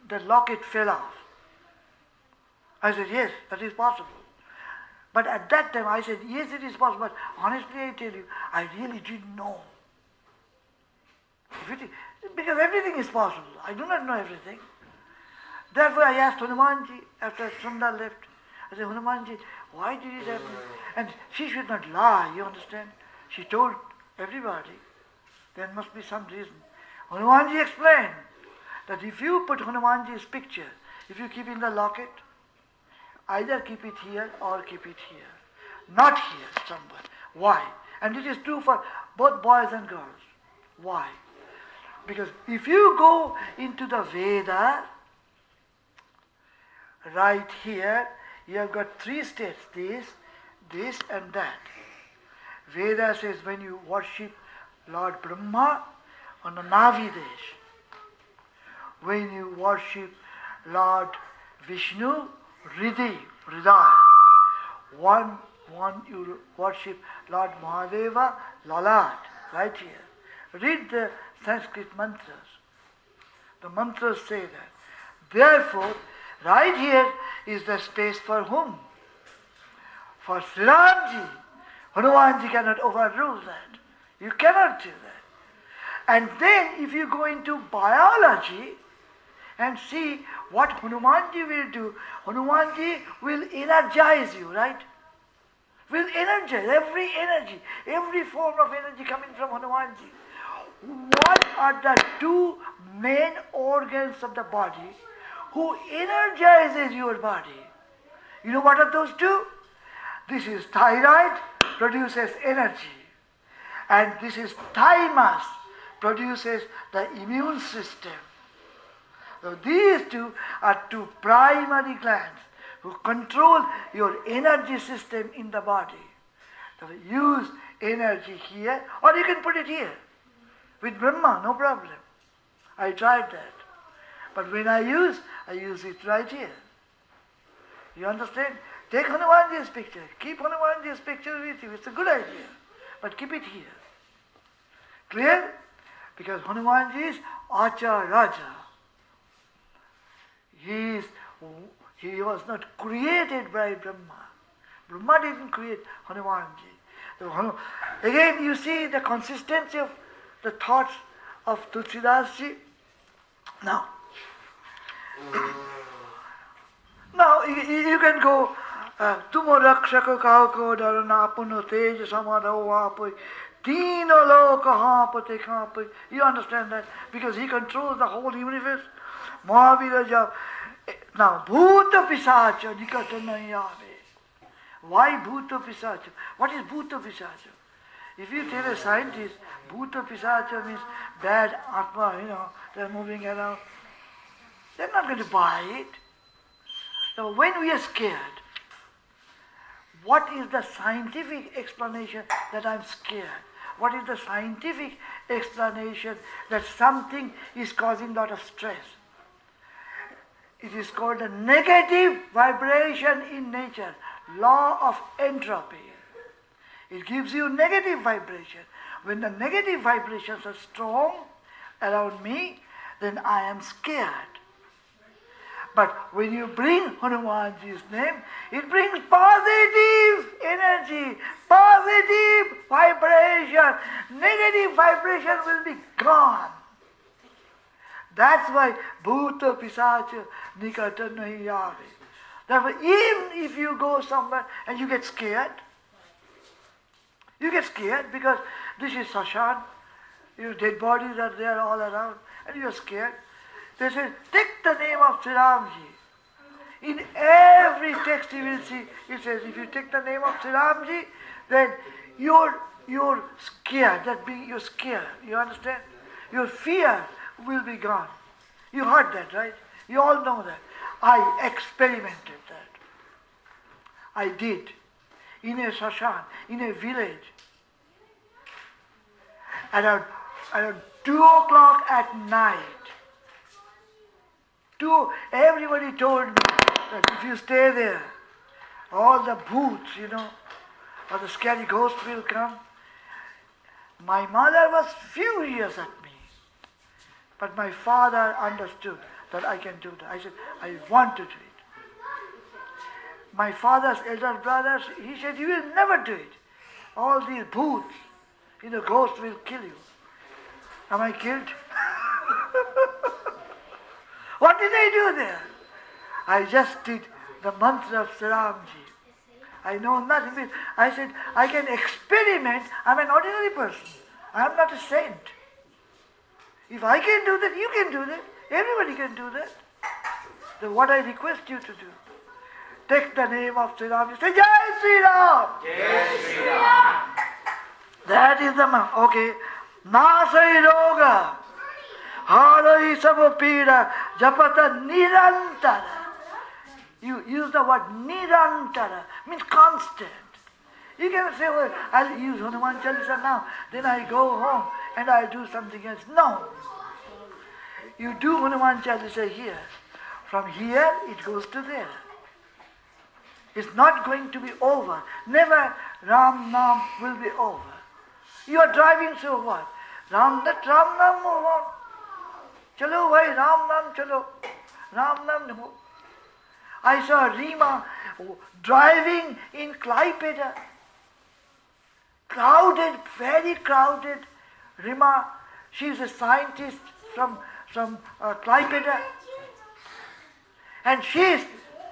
the locket fell off. I said, yes, that is possible. But at that time I said, yes, it is possible. But honestly I tell you, I really didn't know. Because everything is possible. I do not know everything. Therefore I asked Hanumanji after Sunda left. I said, Hanumanji, why did it happen? And she should not lie, you understand? She told everybody. There must be some reason. Hanumanji explained that if you put Hanumanji's picture, if you keep in the locket, either keep it here or keep it here. Not here, somewhere. Why? And it is true for both boys and girls. Why? Because if you go into the Veda, right here, you have got three states, this and that. Veda says when you worship Lord Brahma on the Navidesh, when you worship Lord Vishnu, Hridaya. One you worship Lord Mahadeva, Lalat, right here. Read the Sanskrit mantras. The mantras say that. Therefore, right here is the space for whom? For Sri Ramji. Hanumanji cannot overrule that. You cannot do that. And then if you go into biology and see what Hanumanji will do, Hanumanji will energize you, right? will energize, every form of energy coming from Hanumanji. What are the two main organs of the body who energizes your body? You know what are those two? This is thyroid, produces energy. And this is thymus, produces the immune system. So these two are two primary glands who control your energy system in the body. So use energy here, or you can put it here. With Brahma, no problem. I tried that. But when I use it right here. You understand? Take Hanumanji's picture. Keep Hanumanji's picture with you. It's a good idea. But keep it here. Clear? Because Hanumanji is Acha Raja. He was not created by Brahma. Brahma didn't create Hanumanji. So, again, you see the consistency of the thoughts of Tulsidas-ji. Now you can go, Tumo rakshako kahko dharana apuno tej samadho vapoi tino loka hapate kapai. You understand that? Because he controls the whole universe. Mahavira Jab. Now, Bhuta Pisacha nikata nayave. Why Bhuta Pisacha? What is Bhuta Pisacha? If you tell a scientist, Bhuta Pisacha means bad Atma, they're moving around, they're not going to buy it. So when we are scared, what is the scientific explanation that I'm scared? What is the scientific explanation that something is causing a lot of stress? It is called a negative vibration in nature, law of entropy. It gives you negative vibration. When the negative vibrations are strong around me, then I am scared. But when you bring Hanumanji's name, it brings positive energy, positive vibration. Negative vibration will be gone. That's why Bhuta Pisacha Nikata Nahi Yave. Therefore, even if you go somewhere and you get scared because this is Sashan, your dead bodies are there all around, and you're scared. They say, take the name of Sri Ramji. In every text you will see, it says, if you take the name of Sri Ramji, then you're scared. That being you're scared. You understand? Your fear will be gone. You heard that, right? You all know that. I experimented that. I did. In a Sashan, in a village. Around 2 o'clock at night. Everybody told me that if you stay there, all the bhoots, or the scary ghost will come. My mother was furious at me. But my father understood that I can do that. I said, I want to do it. My father's elder brother, he said, you will never do it. All these bhoots, ghosts will kill you. Am I killed? What did I do there? I just did the mantra of Sri Ramji. I know nothing. I said, I can experiment. I'm an ordinary person. I am not a saint. If I can do that, you can do that. Everybody can do that. So what I request you to do, take the name of Sri Ram. Say, Jai Sri Ram! Jai Sri Ram! That is the man. Okay. Nasai Roga. Harai Sabapira. Japata Nirantara. You use the word Nirantara. Means constant. You can say, well, I'll use Hanuman Chalisa now. Then I go home and I do something else. No. You do Hanuman Chalisa here. From here, it goes to there. It's not going to be over. Never Ram Nam will be over. You are driving, so what? Let Ram Nam move on. Chalo bhai, Ram Nam chalo. Ram Nam move. I saw Rima driving in Klaipeda. Crowded, very crowded. Rima, she is a scientist from Klaipeda. And she's,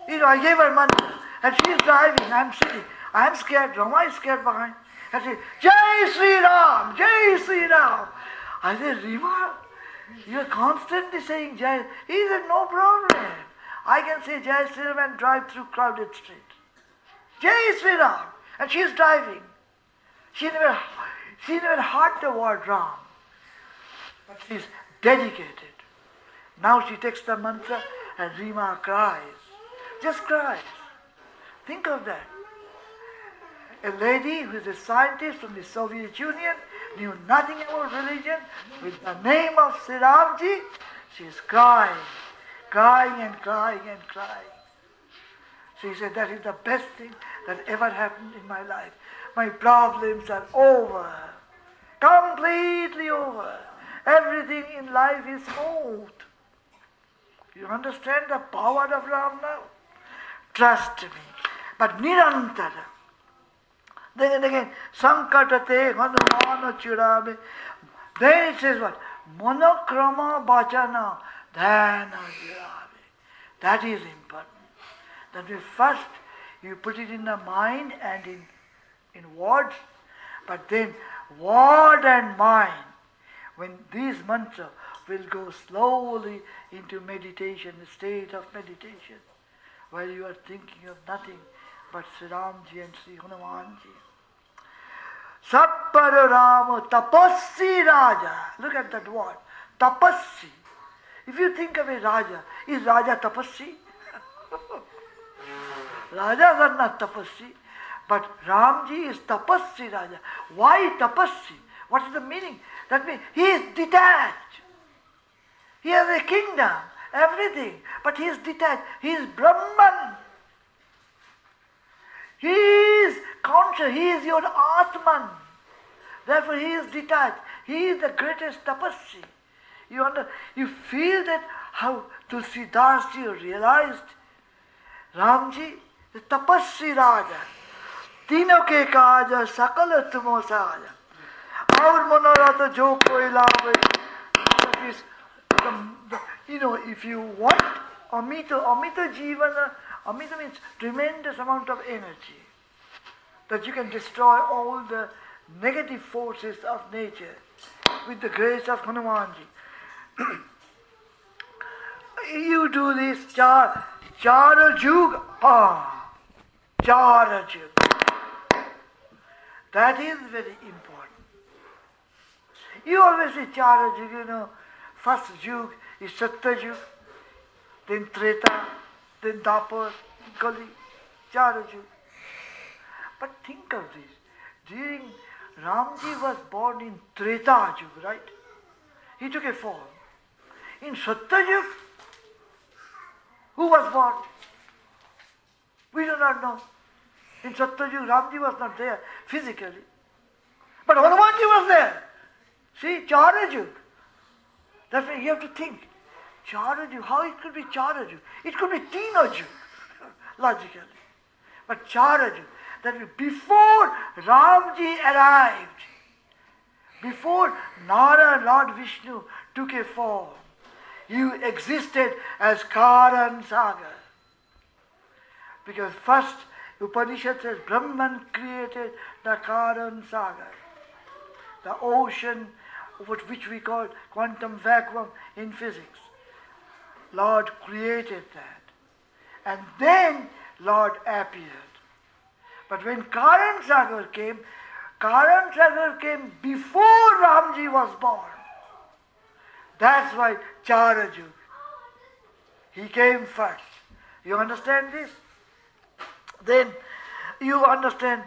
I gave her mantra. And she's driving, I'm sitting. I am scared, Rama is scared behind. And say, Jai Sri Ram, Jai Sri Ram. I said, Rima, you are constantly saying Jai. He said, no problem. I can say Jai Sri Ram and drive through crowded streets. Jai Sri Ram. And she is driving. She never heard the word Ram. But she is dedicated. Now she takes the mantra and Rima cries. Just cries. Think of that. A lady who is a scientist from the Soviet Union, knew nothing about religion, with the name of Sri Ramji, she is crying, crying and crying and crying. She said, that is the best thing that ever happened in my life. My problems are over, completely over. Everything in life is smooth. You understand the power of Ram now? Trust me. But Nirantara. Then again, Sankatate Hanuman Chalisa. Then it says what? Monokrama Bachana Dhyana Jirave. That is important. That means first you put it in the mind and in words, but then word and mind, when these mantras will go slowly into meditation, the state of meditation, where you are thinking of nothing but Sri Ramji and Sri Hanumanji. Sappara Rama Tapassi Raja. Look at that word. Tapassi. If you think of a Raja, is Raja Tapassi? Rajas are not Tapassi. But Ramji is Tapassi Raja. Why Tapassi? What is the meaning? That means he is detached. He has a kingdom, everything. But he is detached. He is Brahman. He is conscious. He is your Atman. Therefore he is detached. He is the greatest tapassi. You feel that how Tulsidas ji realized Ramji is tapassi Raja. Tino ke kaja sakala tumo saja. Aur monarata jo koi lave. If you want Amita Jivana, Amita means tremendous amount of energy, that you can destroy all the negative forces of nature with the grace of Hanumanji. You do this Chara Jug, Chara Jug. That is very important. You always say Chara Jug, first Jug is Satya Jug, then Treta, then Dapur, Kali, Chara Jug. But think of this. During Ramji was born in Treta Jug, right? He took a form. In Satya Jug, who was born? We do not know. In Satya Jug, Ramji was not there physically. But Hanumanji was there. See, Chara Jug. That's why you have to think. Chara Jug, how it could be Chara Jug? It could be Tina Jug, logically. But Chara Jug, that means before Ramji arrived, before Nara, Lord Vishnu, took a form, you existed as Karan Sagar. Because first Upanishad says Brahman created the Karan Sagar, the ocean which we call quantum vacuum in physics. Lord created that. And then Lord appeared. But when Karan Sagar came before Ramji was born. That's why Chara Jug. He came first. You understand this? Then you understand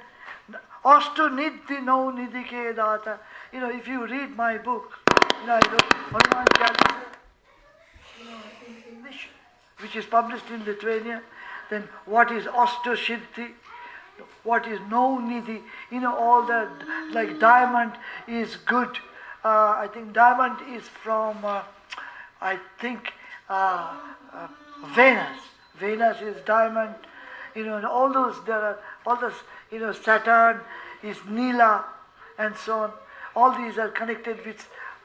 Astu Nidhi No Nidhi Ke Data. If you read my book, I wrote Hanuman Chalisa, in English, which is published in Lithuania, then what is Astu Siddhi? What is no nidhi? All the, like diamond is good. I think diamond is from, Venus. Venus is diamond. And all those, Saturn is Nila, and so on. All these are connected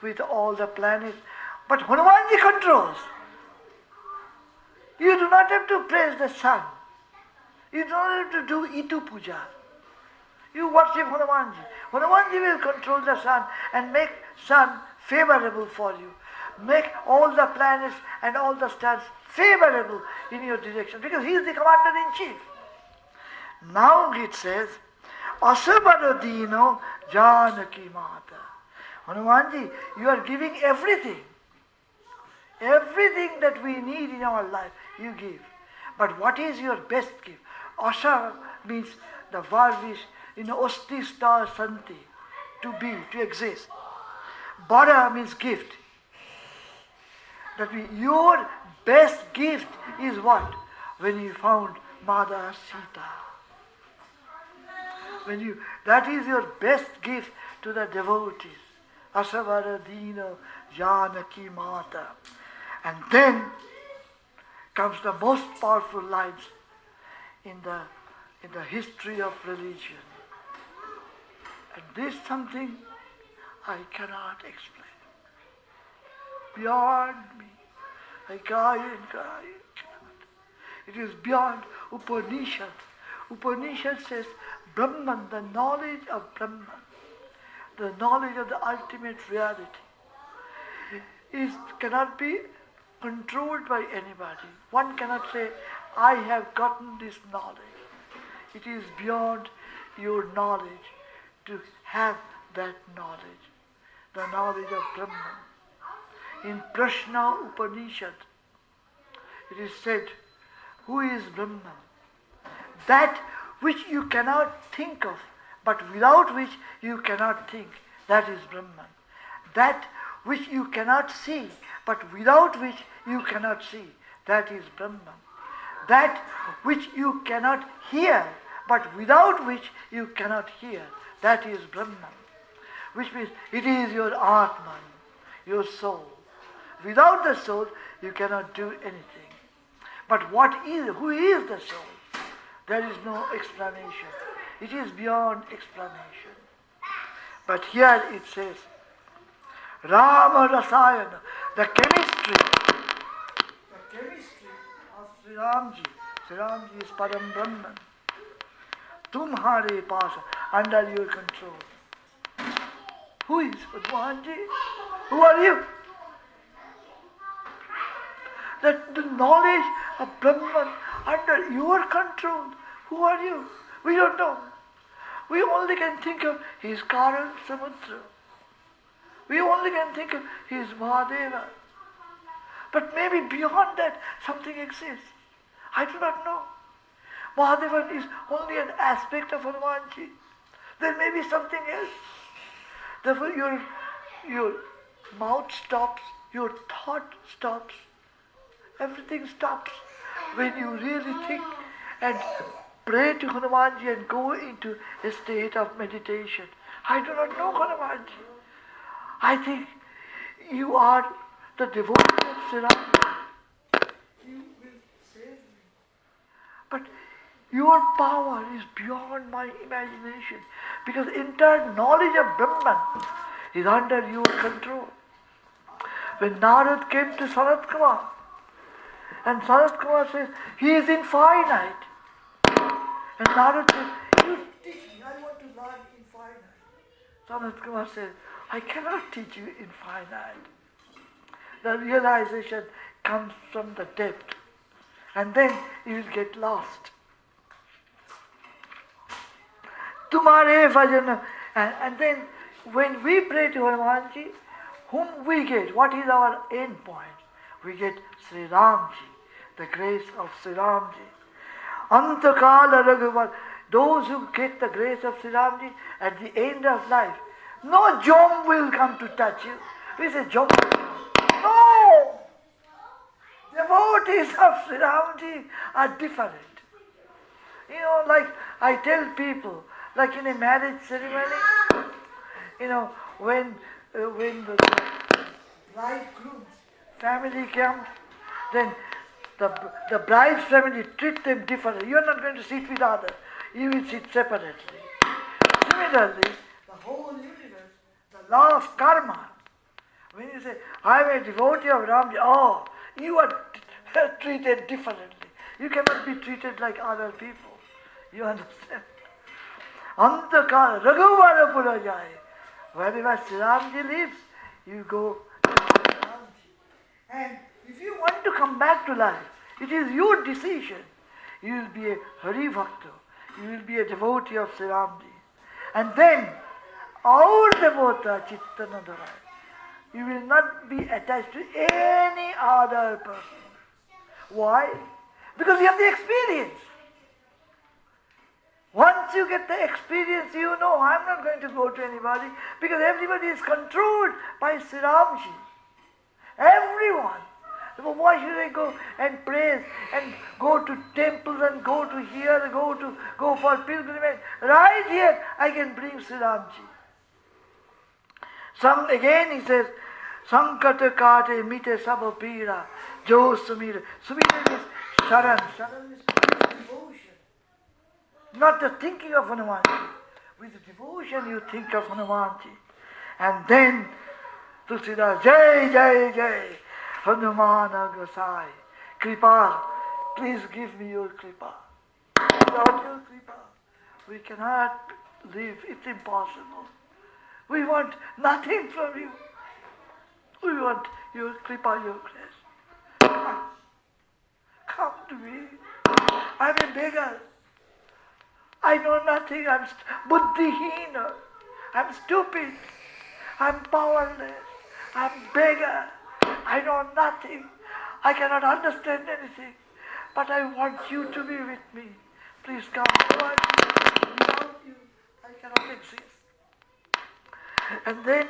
with all the planets. But Hanumanji controls. You do not have to praise the sun. You don't have to do Itu Puja. You worship Hanumanji. Hanumanji will control the sun and make sun favorable for you. Make all the planets and all the stars favorable in your direction because he is the commander-in-chief. Now it says, Asabaradino Janaki Mata. Hanumanji, you are giving everything. Everything that we need in our life, you give. But what is your best gift? Asa means the word which, osti star santi, to be, to exist. Bara means gift. That means your best gift is what? When you found Mother Sita. That is your best gift to the devotees. Asavaradino Janaki Mata. And then comes the most powerful lines in the history of religion. And this is something I cannot explain. Beyond me. I cry and cry. It is beyond Upanishad. Upanishad says Brahman, the knowledge of Brahman, the knowledge of the ultimate reality, cannot be controlled by anybody. One cannot say, I have gotten this knowledge. It is beyond your knowledge to have that knowledge, the knowledge of Brahman. In Prashna Upanishad, it is said, who is Brahman? That which you cannot think of, but without which you cannot think, that is Brahman. That which you cannot see, but without which you cannot see, that is Brahman. That which you cannot hear, but without which you cannot hear, that is Brahman. Which means it is your Atman, your soul. Without the soul, you cannot do anything. But who is the soul? There is no explanation. It is beyond explanation. But here it says, Rama Rasayana, the chemistry of Sri Ramji. Sri Ramji is Param Brahman. Tumhare Pasa, under your control. Who is Hanumanji? Who are you? That the knowledge of Brahman under your control. Who are you? We don't know. We only can think of his Karan Samudra. We only can think of his Mahadeva. But maybe beyond that something exists. I do not know. Mahadeva is only an aspect of Hanumanji. There may be something else. Therefore your mouth stops, your thought stops. Everything stops when you really think and pray to Hanumanji and go into a state of meditation. I do not know Hanumanji. I think you are the devotee of Sri Ram. You will save me. But your power is beyond my imagination because the entire knowledge of Brahman is under your control. When Narad came to Sanat Kumar, and Sanat Kumar says, he is infinite. And Narad says, you teach me, I want to learn infinite. Sanat Kumar says, I cannot teach you infinite. The realization comes from the depth. And then you will get lost. Tumhare bhajan. And then when we pray to Hanumanji, whom we get? What is our end point? We get Sri Ramji, the grace of Sri Ramji. Antakala Raghuvar, those who get the grace of Sri Ramji at the end of life, no jom will come to touch you. We say jom. No! Devotees of Sri Ramji are different. Like I tell people, like in a marriage ceremony, when the bridegroom's family comes, then the bride's family treat them differently. You are not going to sit with others. You will sit separately. Similarly, the whole universe, the law of karma, when you say, I am a devotee of Ramji, you are treated differently. You cannot be treated like other people. You understand? Antakal Raghuvar Purajai. Wherever Sri Ramji lives, you go to Sri Ramji. And if you want to come back to life, it is your decision. You will be a Hari Bhakta. You will be a devotee of Sri Ramji. And then, our devota Chittana Dharai. You will not be attached to any other person. Why? Because you have the experience. Once you get the experience, you know, I'm not going to go to anybody because everybody is controlled by Sri Ramji. Everyone. So why should I go and praise and go to temples and go to here, go for pilgrimage? Right here I can bring Sri Ramji. Again he says, Sankata kate mite saba pira, jo sumira. Sumira is sharan. Sharan is devotion. Not the thinking of Hanumanji. With devotion you think of Hanumanji. And then Tulsidas, Jai, Jai, Jai, Hanumana Gosai, Kripa, please give me your Kripa. Without your Kripa, we cannot live. It's impossible. We want nothing from you. We want your Kripa, your grace. Come to me. I'm a beggar. I know nothing. I'm buddhihina. I'm stupid. I'm powerless. I'm beggar. I know nothing. I cannot understand anything. But I want you to be with me. Please come. Without you, I cannot exist. And then,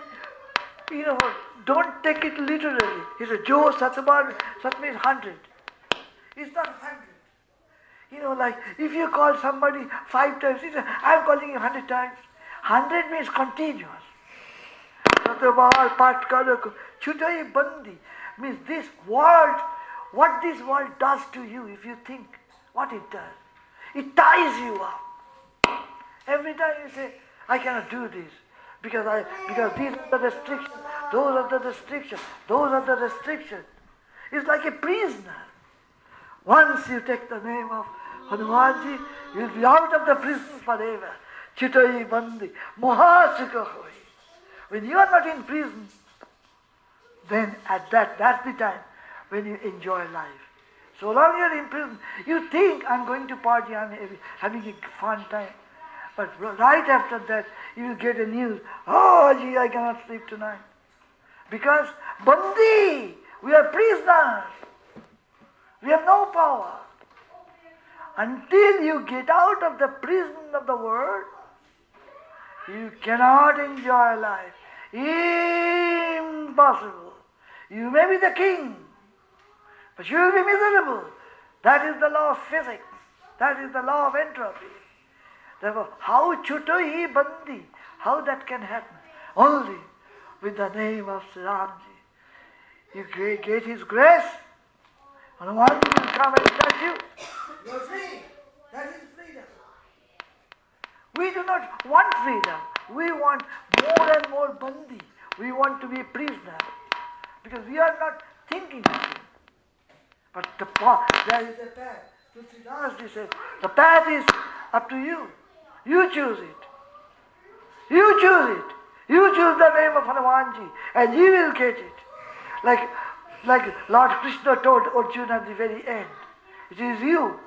don't take it literally. He said, Jo Satsabar, Sat means 100. It's not 100. Like if you call somebody 5 times, he says, I'm calling you 100 times. 100 means continuous. Satsabar, Patkara, Chutai Bandi means this world, what this world does to you, if you think what it does. It ties you up. Every time you say, I cannot do this. Because these are the restrictions, those are the restrictions, those are the restrictions. It's like a prisoner. Once you take the name of Hanumanji, you'll be out of the prison forever. Chitai Bandi, Mohasukha Hoi. When you are not in prison, then that's the time when you enjoy life. So long you're in prison, you think, I'm going to party, I'm having a fun time. But right after that, you will get a news, oh gee, I cannot sleep tonight. Because, Bandi, we are prisoners. We have no power. Until you get out of the prison of the world, you cannot enjoy life. Impossible. You may be the king, but you will be miserable. That is the law of physics. That is the law of entropy. Therefore, how Chutai Bandi, how that can happen? Only with the name of Sri Ramji. You get his grace, Hanumanji will come and touch you. You are free. That is freedom. We do not want freedom. We want more and more Bandi. We want to be a prisoner. Because we are not thinking of it. But there is a path. Tulsidas says, the path is up to you. You choose it. You choose it. You choose the name of Hanumanji and you will get it. Like Lord Krishna told Arjuna at the very end. It is you.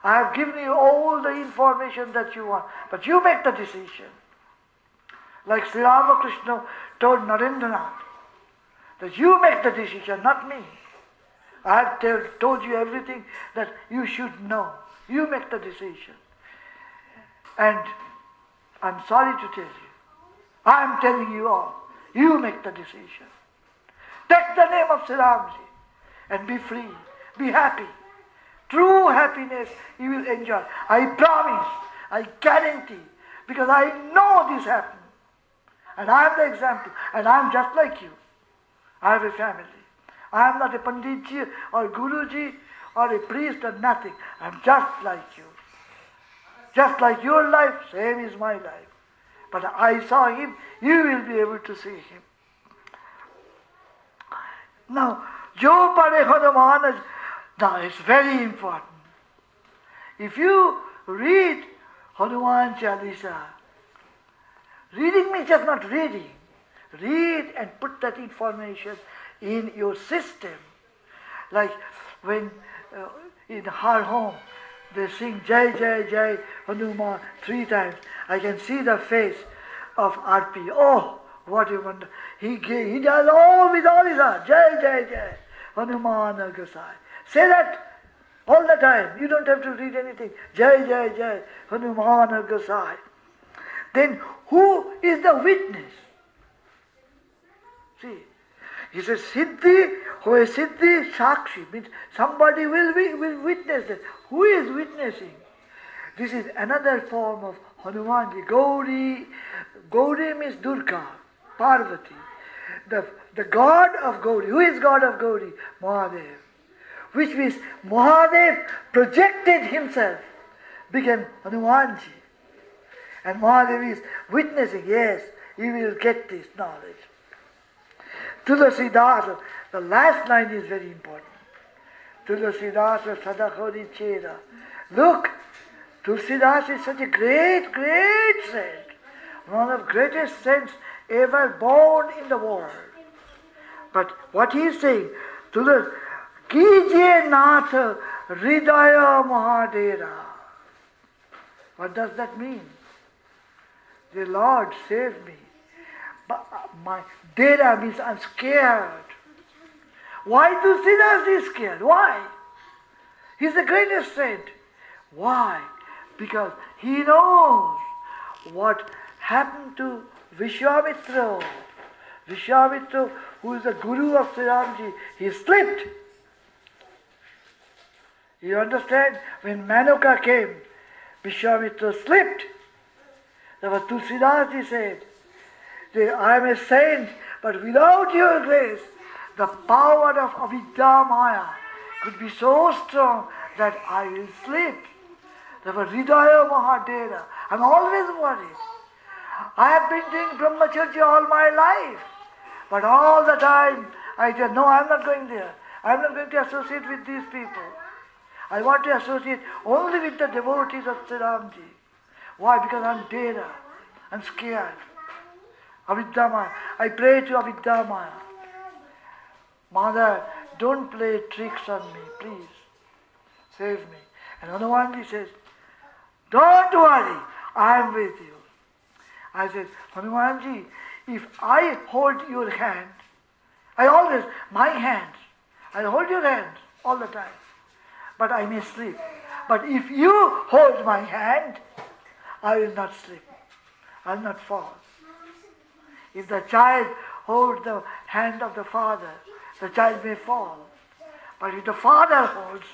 I have given you all the information that you want, but you make the decision. Like Sri Ramakrishna told Narendranath, that you make the decision, not me. I have told you everything that you should know. You make the decision. And I'm sorry to tell you, I'm telling you all, you make the decision. Take the name of Sri Ramji and be free, be happy. True happiness you will enjoy. I promise, I guarantee, because I know this happened. And I am the example, and I am just like you. I have a family. I am not a Panditji or Guruji or a priest or nothing. I am just like you. Just like your life, same is my life. But I saw him, you will be able to see him. Now, Jo Pade Hanuman, now it's very important. If you read Hanuman Chalisa. Reading means just not reading. Read and put that information in your system. Like when in our home they sing Jai Jai Jai Hanuman 3 times. I can see the face of RP. Oh, what a wonder. He does all with all his heart. Jai Jai Jai Hanuman Gosai. Say that all the time. You don't have to read anything. Jai Jai Jai Hanuman Gosai. Then who is the witness? See, he says Siddhi, who is Siddhi Sakshi, means somebody will witness that. Who is witnessing? This is another form of Hanumanji. Gauri means Durga, Parvati. The god of Gauri. Who is god of Gauri? Mahadev. Which means Mahadev projected himself, became Hanumanji. And Mahadev is witnessing, yes, he will get this knowledge. Tulasidas, the last line is very important. Tulasidas Sadakori Chera. Look, Tulsidas is such a great, great saint. One of the greatest saints ever born in the world. But what he is saying, Kijiye Nath Hridaya Mahadera. What does that mean? The Lord save me. But my Dera means I'm scared. Why Tulsidas is scared? Why? He's the greatest saint. Why? Because he knows what happened to Vishwamitra. Vishwamitra, who is the guru of Sri Ramji, he slipped. You understand? When Manoka came, Vishwamitra slipped. That was Tulsidas, he said, I am a saint, but without your grace, the power of Avidya Maya could be so strong that I will slip. That was Hridaya Mahadera. I'm always worried. I have been doing Brahmacharya all my life, but all the time I said, no, I'm not going there. I'm not going to associate with these people. I want to associate only with the devotees of Sri Ramji. Why? Because I'm Dera. I'm scared. Avidya Maya. I pray to Avidya Maya. Mother, don't play tricks on me, please. Save me. And Hanumanji says, don't worry, I am with you. I said, Hanumanji, if I hold your hand, my hands, I hold your hands all the time, but I may slip. But if you hold my hand, I will not slip. I will not fall. If the child holds the hand of the father, the child may fall. But if the father holds,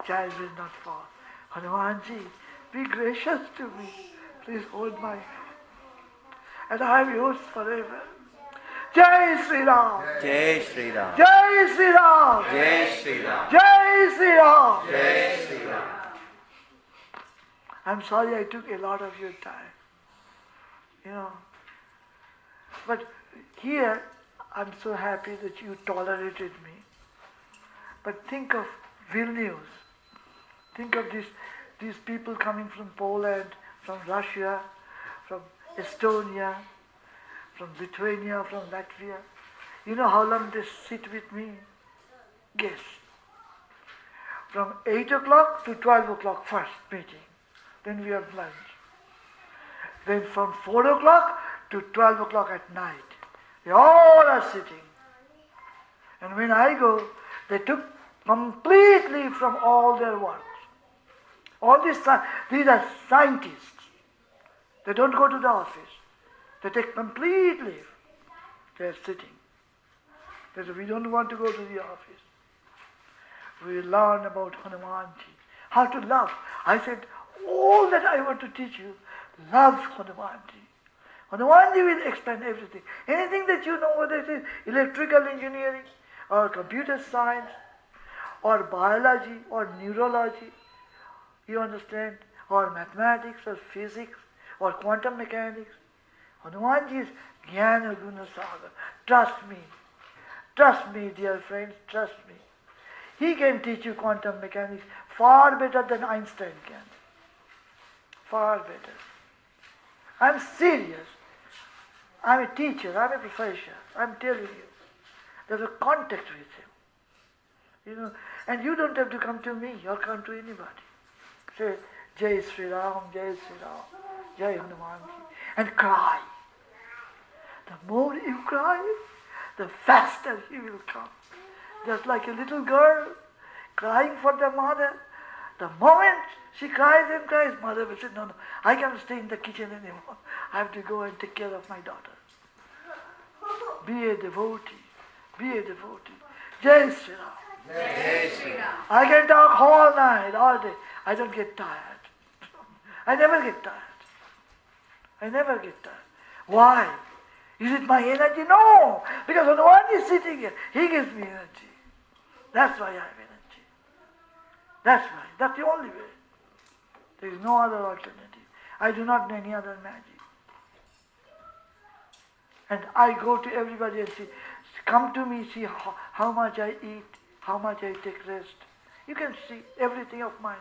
child will not fall. Hanumanji, be gracious to me. Please hold my hand. And I am yours forever. Jai Sri Ram. Jai Sri Ram. Jai Sri Ram. Jai Sri Ram. Jai Sri Ram. Jai Sri Ram. I'm sorry I took a lot of your time. But here, I'm so happy that you tolerated me. But think of Vilnius. Think of these people coming from Poland, from Russia, from Estonia, from Lithuania, from Latvia. You know how long they sit with me? Guess. From 8 o'clock to 12 o'clock first meeting. Then we have lunch. Then from 4 o'clock to 12 o'clock at night. They all are sitting. And when I go, they took completely from all their works. All these are scientists. They don't go to the office. They take complete leave. They are sitting. They say, we don't want to go to the office. We learn about Hanumanji. How to love. I said, all that I want to teach you, love Hanumanji. Hanumanji will explain everything. Anything that you know, whether it is electrical engineering, or computer science, or biology, or neurology, you understand, or mathematics, or physics, or quantum mechanics. Hanumanji is Jnana Guna Sagar. Trust me. Trust me, dear friends, trust me. He can teach you quantum mechanics far better than Einstein can. Far better. I'm serious. I'm a teacher, I'm a professor. I'm telling you. There's a contact with him. You know, and you don't have to come to me or come to anybody. Say, Jai Sri Ram, Jai Sri Ram, Jai Hanuman Ji, and cry. The more you cry, the faster he will come. Just like a little girl crying for the mother. The moment she cries and cries, mother will say, no, I can't stay in the kitchen anymore. I have to go and take care of my daughter. Be a devotee. Be a devotee. Jai Sri Ram. Jai Sri Ram. I can talk all night, all day. I don't get tired. I never get tired. I never get tired. Why? Is it my energy? No. Because when one is sitting here, he gives me energy. That's why I have energy. That's why. That's the only way. There is no other alternative. I do not know any other magic. And I go to everybody and say, come to me, see how much I eat, how much I take rest. You can see everything of mine.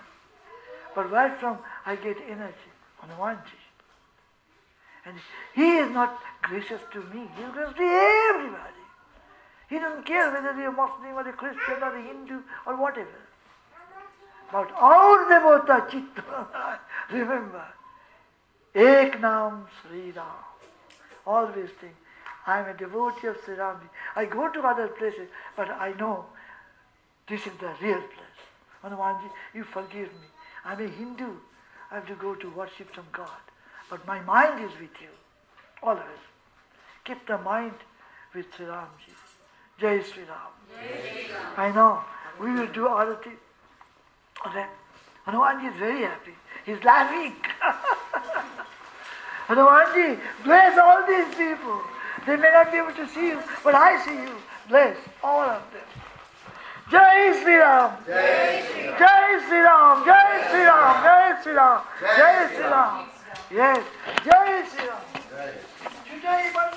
But where from I get energy? Hanumanji. And he is not gracious to me. He is gracious to everybody. He doesn't care whether you are Muslim or a Christian or a Hindu or whatever. But our devota chitta, remember, Ek Naam Sri Ram. Always think, I am a devotee of Sri Ram. I go to other places, but I know this is the real place. Hanumanji, you forgive me. I am a Hindu. I have to go to worship some God. But my mind is with you. Always. Keep the mind with Sri Ramji. Jai Sri Ram. Jai Sri Ram. I know. We will do other things. Okay. Hanumanji is very happy. He's laughing. Hanumanji, bless all these people. They may not be able to see you, but I see you. Bless all of them. Jai Sri Ram. Jai Sri Ram. Jai Sri Ram. Jai Sri Ram. Jai Sri Ram. Jai Sri Ram. Yes. Jai Sri Ram. Jai.